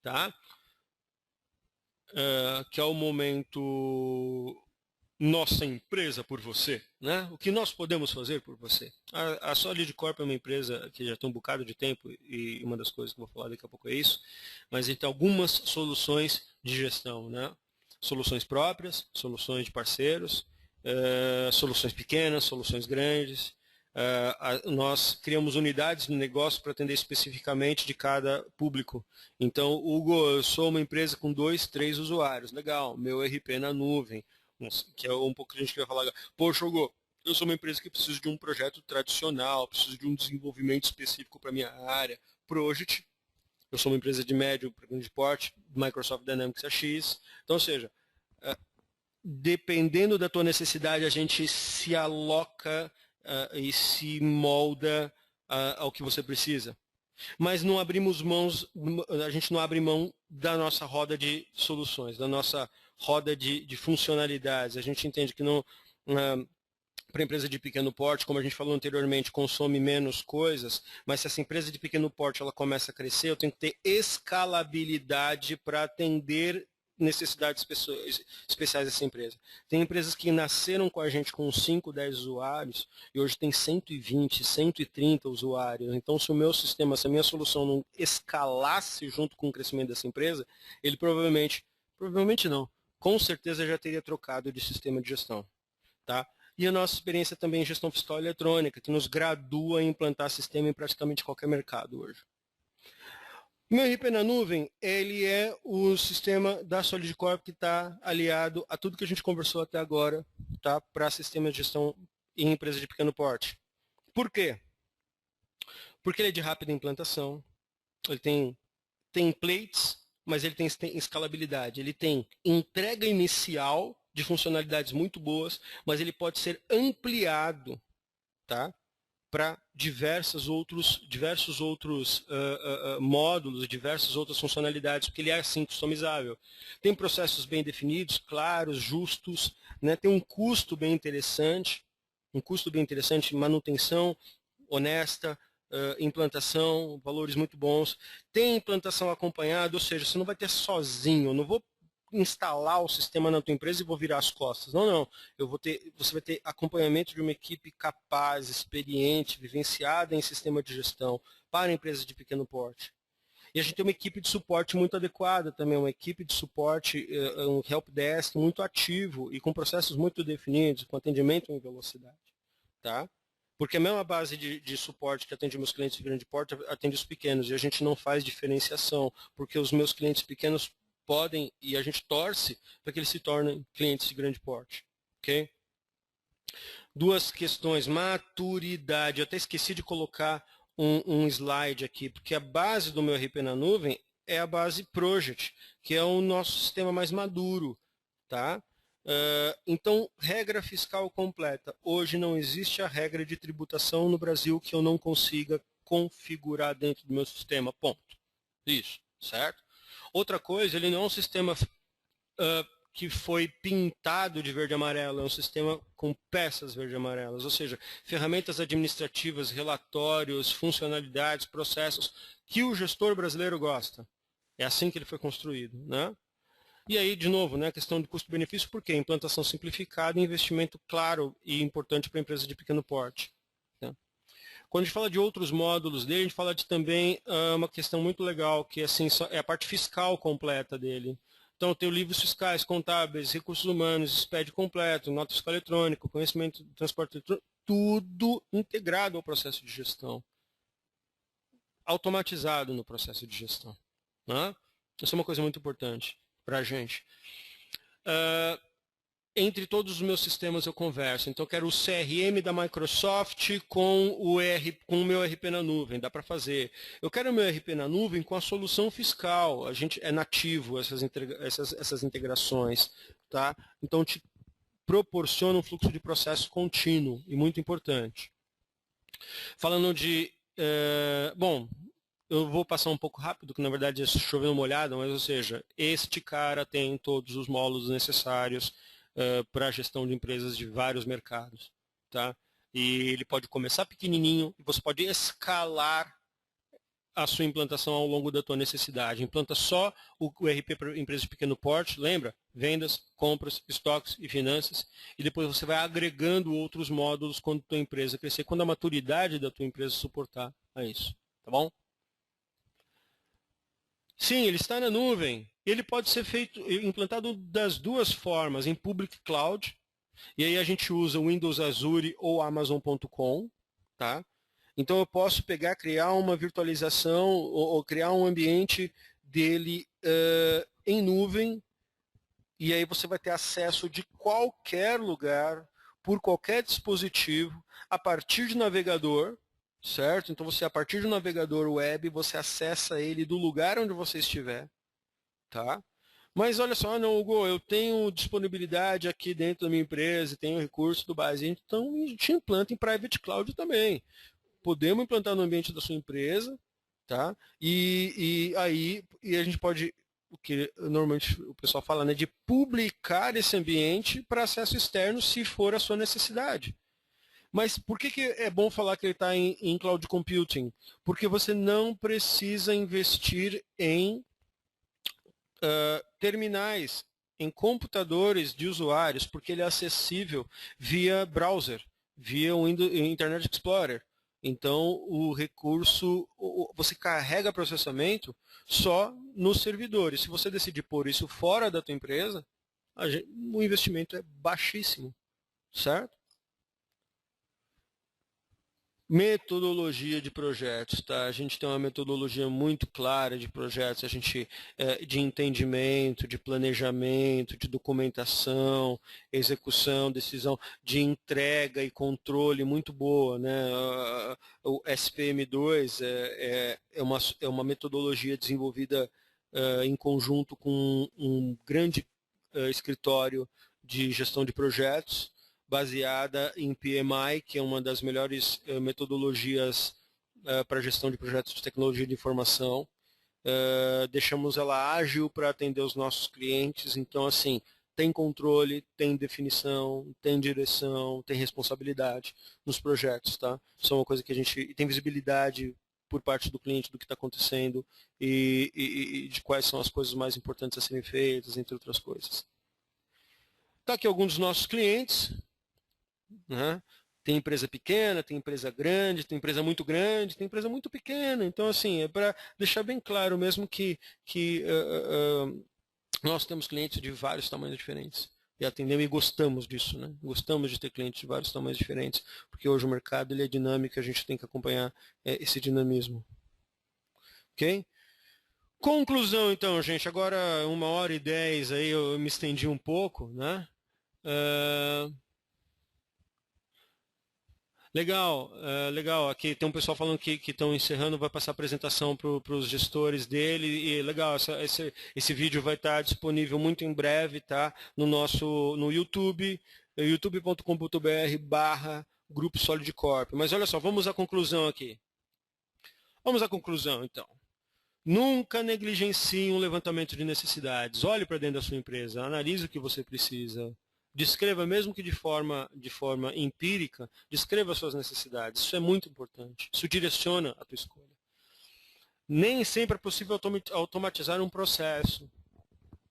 tá? Que é o momento nossa empresa por você, né? O que nós podemos fazer por você. A Solid Corp é uma empresa que já tem um bocado de tempo e uma das coisas que eu vou falar daqui a pouco é isso, mas ele tem algumas soluções de gestão, né? Soluções próprias, soluções de parceiros, soluções pequenas, soluções grandes. Nós criamos unidades de negócio para atender especificamente de cada público. Então, Hugo, eu sou uma empresa com 2, 3 usuários. Legal, meu RP na nuvem, que é um pouco que a gente vai falar. Poxa, Hugo, eu sou uma empresa que precisa de um projeto tradicional, preciso de um desenvolvimento específico para a minha área. Project, eu sou uma empresa de médio para grande porte, Microsoft Dynamics AX. Então, ou seja, dependendo da tua necessidade, a gente se aloca e se molda ao que você precisa. Mas não abrimos mãos, a gente não abre mão da nossa roda de soluções, da nossa roda de funcionalidades. A gente entende que não, para empresa de pequeno porte, como a gente falou anteriormente, consome menos coisas, mas se essa empresa de pequeno porte ela começa a crescer, eu tenho que ter escalabilidade para atender necessidades especiais dessa empresa. Tem empresas que nasceram com a gente com 5, 10 usuários e hoje tem 120, 130 usuários. Então, se o meu sistema, se a minha solução não escalasse junto com o crescimento dessa empresa, ele provavelmente não, com certeza já teria trocado de sistema de gestão. Tá? E a nossa experiência também em gestão fiscal eletrônica, que nos gradua em implantar sistema em praticamente qualquer mercado hoje. O meu RP na nuvem, ele é o sistema da SolidCorp que está aliado a tudo que a gente conversou até agora, tá? Para sistemas de gestão em empresas de pequeno porte. Por quê? Porque ele é de rápida implantação, ele tem templates, mas ele tem escalabilidade, ele tem entrega inicial de funcionalidades muito boas, mas ele pode ser ampliado, tá? Para diversos outros módulos, diversas outras funcionalidades, porque ele é assim customizável. Tem processos bem definidos, claros, justos, né? Tem um custo bem interessante, manutenção honesta, implantação, valores muito bons. Tem implantação acompanhada, ou seja, você não vai ter sozinho, eu não vou instalar o sistema na tua empresa e vou virar as costas. Não. Você vai ter acompanhamento de uma equipe capaz, experiente, vivenciada em sistema de gestão para empresas de pequeno porte. E a gente tem uma equipe de suporte muito adequada também, uma equipe de suporte, um helpdesk muito ativo e com processos muito definidos, com atendimento em velocidade. Tá? Porque a mesma base de suporte que atende meus clientes de grande porte atende os pequenos, e a gente não faz diferenciação, porque os meus clientes pequenos podem, e a gente torce para que eles se tornem clientes de grande porte. Okay? Duas questões, maturidade. Eu até esqueci de colocar um slide aqui, porque a base do meu RP na nuvem é a base Project, que é o nosso sistema mais maduro. Tá? Então, regra fiscal completa. Hoje não existe a regra de tributação no Brasil que eu não consiga configurar dentro do meu sistema. Ponto. Isso, certo? Outra coisa, ele não é um sistema que foi pintado de verde e amarelo, é um sistema com peças verde e amarelas, ou seja, ferramentas administrativas, relatórios, funcionalidades, processos que o gestor brasileiro gosta. É assim que ele foi construído, né? E aí, de novo, né, a questão do custo-benefício, por quê? Implantação simplificada e investimento claro e importante para empresas de pequeno porte. Né? Quando a gente fala de outros módulos dele, a gente fala de também uma questão muito legal, que assim, é a parte fiscal completa dele. Então, eu tenho livros fiscais, contábeis, recursos humanos, SPED completo, nota fiscal eletrônica, conhecimento do transporte eletrônico, tudo integrado ao processo de gestão. Automatizado no processo de gestão. Né? Isso é uma coisa muito importante para a gente. Entre todos os meus sistemas eu converso. Então, eu quero o CRM da Microsoft com o meu RP na nuvem, dá para fazer. Eu quero o meu RP na nuvem com a solução fiscal. A gente é nativo essas integrações. tá? Então, te proporciona um fluxo de processo contínuo e muito importante. Falando de... bom, eu vou passar um pouco rápido, que na verdade é chovendo uma olhada, mas, ou seja, este cara tem todos os módulos necessários para a gestão de empresas de vários mercados, tá? E ele pode começar pequenininho e você pode escalar a sua implantação ao longo da tua necessidade. Implanta só o ERP para empresas de pequeno porte, lembra? Vendas, compras, estoques e finanças. E depois você vai agregando outros módulos quando a tua empresa crescer, quando a maturidade da tua empresa suportar a isso. Tá bom? Sim, ele está na nuvem. Ele pode ser implantado das duas formas, em Public Cloud, e aí a gente usa o Windows Azure ou Amazon.com, tá? Então eu posso pegar, criar uma virtualização ou criar um ambiente dele em nuvem, e aí você vai ter acesso de qualquer lugar, por qualquer dispositivo, a partir de navegador, certo? Então você, a partir do navegador web, você acessa ele do lugar onde você estiver, tá? Mas olha só, não, Hugo, eu tenho disponibilidade aqui dentro da minha empresa, tenho recurso do base, então a gente implanta em Private Cloud também. Podemos implantar no ambiente da sua empresa, tá? E aí a gente pode, o que normalmente o pessoal fala, né, de publicar esse ambiente para acesso externo, se for a sua necessidade. Mas por que é bom falar que ele está em cloud computing? Porque você não precisa investir em terminais, em computadores de usuários, porque ele é acessível via browser, via o Internet Explorer. Então, o recurso, você carrega processamento só nos servidores. Se você decidir pôr isso fora da tua empresa, o investimento é baixíssimo, certo? Metodologia de projetos, tá? A gente tem uma metodologia muito clara de projetos, a gente de entendimento, de planejamento, de documentação, execução, decisão, de entrega e controle muito boa, né? O SPM2 é uma metodologia desenvolvida em conjunto com um grande escritório de gestão de projetos, baseada em PMI, que é uma das melhores metodologias para gestão de projetos de tecnologia de informação. Deixamos ela ágil para atender os nossos clientes, então assim, tem controle, tem definição, tem direção, tem responsabilidade nos projetos, tá? Isso é uma coisa que a gente tem visibilidade por parte do cliente do que está acontecendo e de quais são as coisas mais importantes a serem feitas, entre outras coisas. Está aqui alguns dos nossos clientes, né? Tem empresa pequena, tem empresa grande, tem empresa muito grande, tem empresa muito pequena. Então, assim, é para deixar bem claro mesmo que nós temos clientes de vários tamanhos diferentes. E atendemos e gostamos disso, né? Gostamos de ter clientes de vários tamanhos diferentes, porque hoje o mercado ele é dinâmico e a gente tem que acompanhar esse dinamismo. Ok? Conclusão, então, gente. Agora, 1h10 aí, eu me estendi um pouco, né? Legal, legal. Aqui tem um pessoal falando que estão encerrando, vai passar a apresentação para os gestores dele. E legal, esse vídeo vai estar disponível muito em breve, tá? No YouTube, youtube.com.br/Grupo Solid Corp. Mas olha só, vamos à conclusão aqui. Vamos à conclusão, então. Nunca negligencie um levantamento de necessidades. Olhe para dentro da sua empresa, analise o que você precisa. Descreva, mesmo que de forma empírica, descreva as suas necessidades. Isso é muito importante. Isso direciona a tua escolha. Nem sempre é possível automatizar um processo.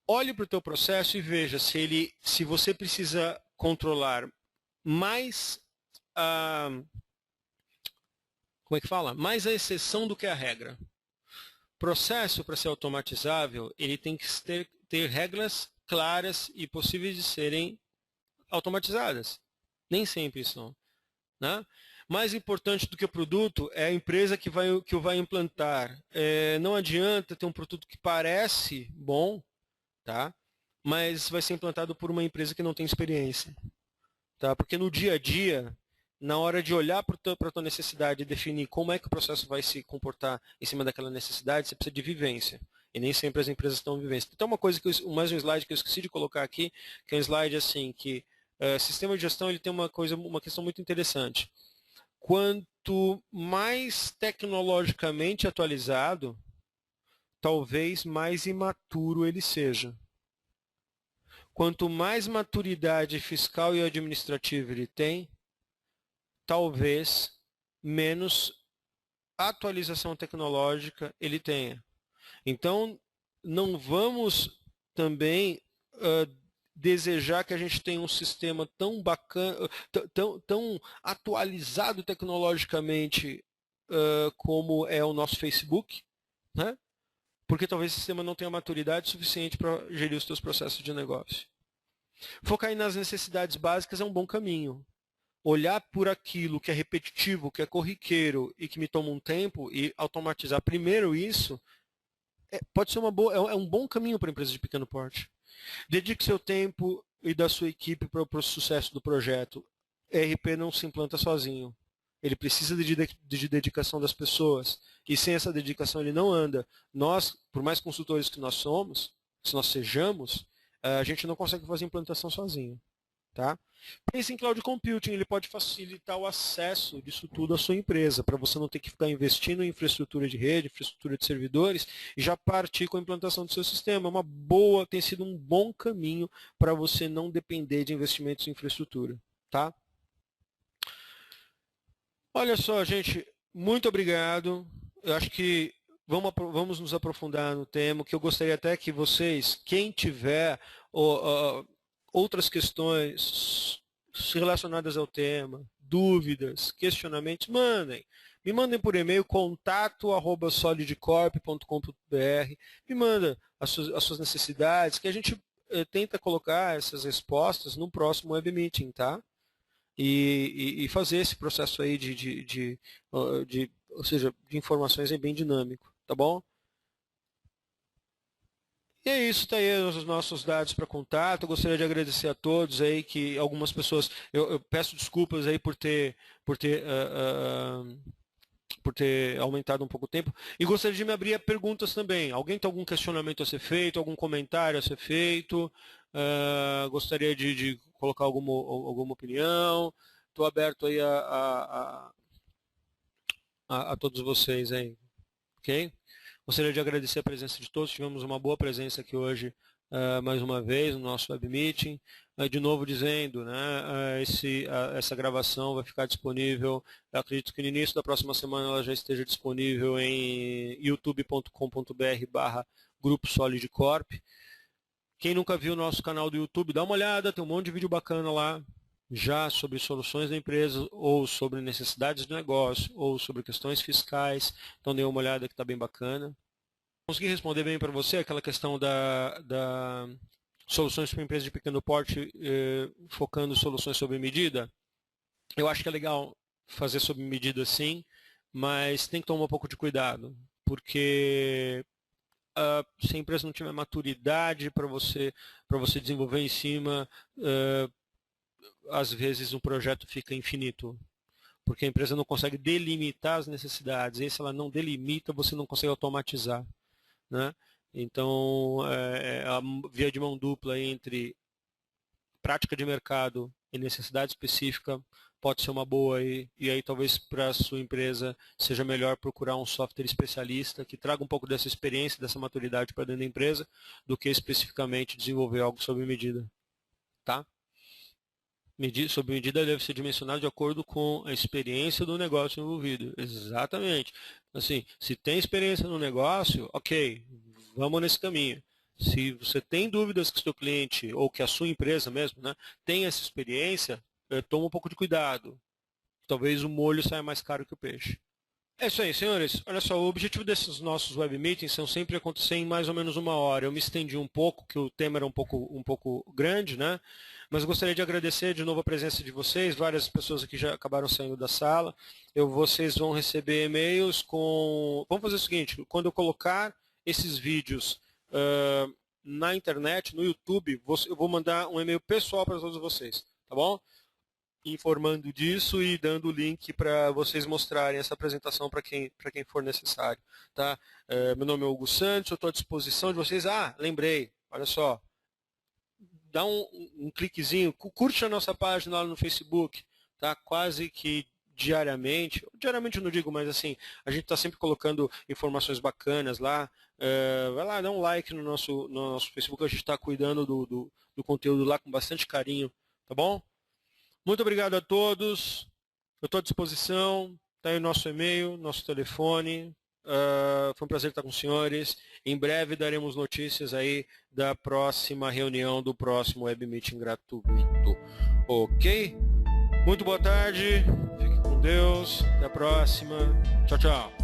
Olhe para o teu processo e veja se você precisa controlar mais como é que fala? Mais a exceção do que a regra. Processo, para ser automatizável, ele tem que ter regras claras e possíveis de serem automatizadas. Nem sempre são. Né? Mais importante do que o produto é a empresa que o vai implantar. Não adianta ter um produto que parece bom, tá? Mas vai ser implantado por uma empresa que não tem experiência. Tá? Porque no dia a dia, na hora de olhar para a tua necessidade e definir como é que o processo vai se comportar em cima daquela necessidade, você precisa de vivência. E nem sempre as empresas estão vivendo. Então, uma coisa mais um slide que eu esqueci de colocar aqui, que é um slide assim, que sistema de gestão ele tem uma questão muito interessante. Quanto mais tecnologicamente atualizado, talvez mais imaturo ele seja. Quanto mais maturidade fiscal e administrativa ele tem, talvez menos atualização tecnológica ele tenha. Então, não vamos também desejar que a gente tenha um sistema tão bacana, tão atualizado tecnologicamente como é o nosso Facebook, né? Porque talvez o sistema não tenha maturidade suficiente para gerir os seus processos de negócio. Focar nas necessidades básicas é um bom caminho. Olhar por aquilo que é repetitivo, que é corriqueiro e que me toma um tempo e automatizar primeiro isso, pode ser é um bom caminho para empresas de pequeno porte. Dedique seu tempo e da sua equipe para o sucesso do projeto. ERP não se implanta sozinho. Ele precisa de dedicação das pessoas. E sem essa dedicação ele não anda. Nós, por mais consultores que nós somos, se nós sejamos, a gente não consegue fazer implantação sozinho. Tá? Pense em cloud computing, ele pode facilitar o acesso disso tudo à sua empresa, para você não ter que ficar investindo em infraestrutura de rede, infraestrutura de servidores, e já partir com a implantação do seu sistema. Tem sido um bom caminho para você não depender de investimentos em infraestrutura. Tá? Olha só, gente, muito obrigado. Eu acho que vamos nos aprofundar no tema, que eu gostaria até que vocês, quem tiver outras questões relacionadas ao tema, dúvidas, questionamentos, mandem. Me mandem por e-mail contato@solidcorp.com.br. Me manda as suas necessidades, que a gente tenta colocar essas respostas no próximo web meeting, tá? E fazer esse processo aí ou seja, de informações é bem dinâmico, tá bom? E é isso, tá aí os nossos dados para contato. Eu gostaria de agradecer a todos aí, que algumas pessoas, eu peço desculpas aí por ter aumentado um pouco o tempo. E gostaria de me abrir a perguntas também. Alguém tem algum questionamento a ser feito, algum comentário a ser feito? Gostaria de colocar alguma opinião? Estou aberto aí a todos vocês aí, ok? Gostaria de agradecer a presença de todos. Tivemos uma boa presença aqui hoje, mais uma vez, no nosso web meeting. De novo dizendo, né, essa gravação vai ficar disponível, eu acredito que no início da próxima semana ela já esteja disponível em youtube.com.br/Grupo Solid Corp. Quem nunca viu o nosso canal do YouTube, dá uma olhada, tem um monte de vídeo bacana lá, já sobre soluções da empresa, ou sobre necessidades de negócio, ou sobre questões fiscais. Então dê uma olhada que está bem bacana. Consegui responder bem para você aquela questão da soluções para empresas de pequeno porte, focando soluções sob medida? Eu acho que é legal fazer sob medida sim, mas tem que tomar um pouco de cuidado, porque se a empresa não tiver maturidade para você desenvolver em cima, às vezes o projeto fica infinito, porque a empresa não consegue delimitar as necessidades, e se ela não delimita, você não consegue automatizar. Né? Então, a via de mão dupla entre prática de mercado e necessidade específica pode ser uma boa e aí talvez para a sua empresa seja melhor procurar um software especialista que traga um pouco dessa experiência, dessa maturidade para dentro da empresa, do que especificamente desenvolver algo sob medida. Tá? Sob medida deve ser dimensionado de acordo com a experiência do negócio envolvido. Exatamente. Assim, se tem experiência no negócio, ok, vamos nesse caminho. Se você tem dúvidas que o seu cliente, ou que a sua empresa mesmo, né, tem essa experiência, toma um pouco de cuidado. Talvez o molho saia mais caro que o peixe. É isso aí, senhores. Olha só, o objetivo desses nossos web meetings são sempre acontecer em mais ou menos uma hora. Eu me estendi um pouco, que o tema era um pouco grande, né? Mas eu gostaria de agradecer de novo a presença de vocês. Várias pessoas aqui já acabaram saindo da sala. Vocês vão receber e-mails com... Vamos fazer o seguinte, quando eu colocar esses vídeos na internet, no YouTube, eu vou mandar um e-mail pessoal para todos vocês, tá bom? informando disso e dando o link para vocês mostrarem essa apresentação para quem for necessário. Tá? Meu nome é Hugo Santos, eu estou à disposição de vocês. Lembrei, olha só, dá um cliquezinho, curte a nossa página lá no Facebook, tá? Quase que diariamente eu não digo, mas assim, a gente está sempre colocando informações bacanas lá. Vai lá, dá um like no nosso Facebook, a gente está cuidando do conteúdo lá com bastante carinho, tá bom? Muito obrigado a todos. Eu estou à disposição. Está aí o nosso e-mail, nosso telefone. Foi um prazer estar com os senhores. Em breve daremos notícias aí da próxima reunião, do próximo Web Meeting gratuito. Ok? Muito boa tarde. Fique com Deus. Até a próxima. Tchau, tchau.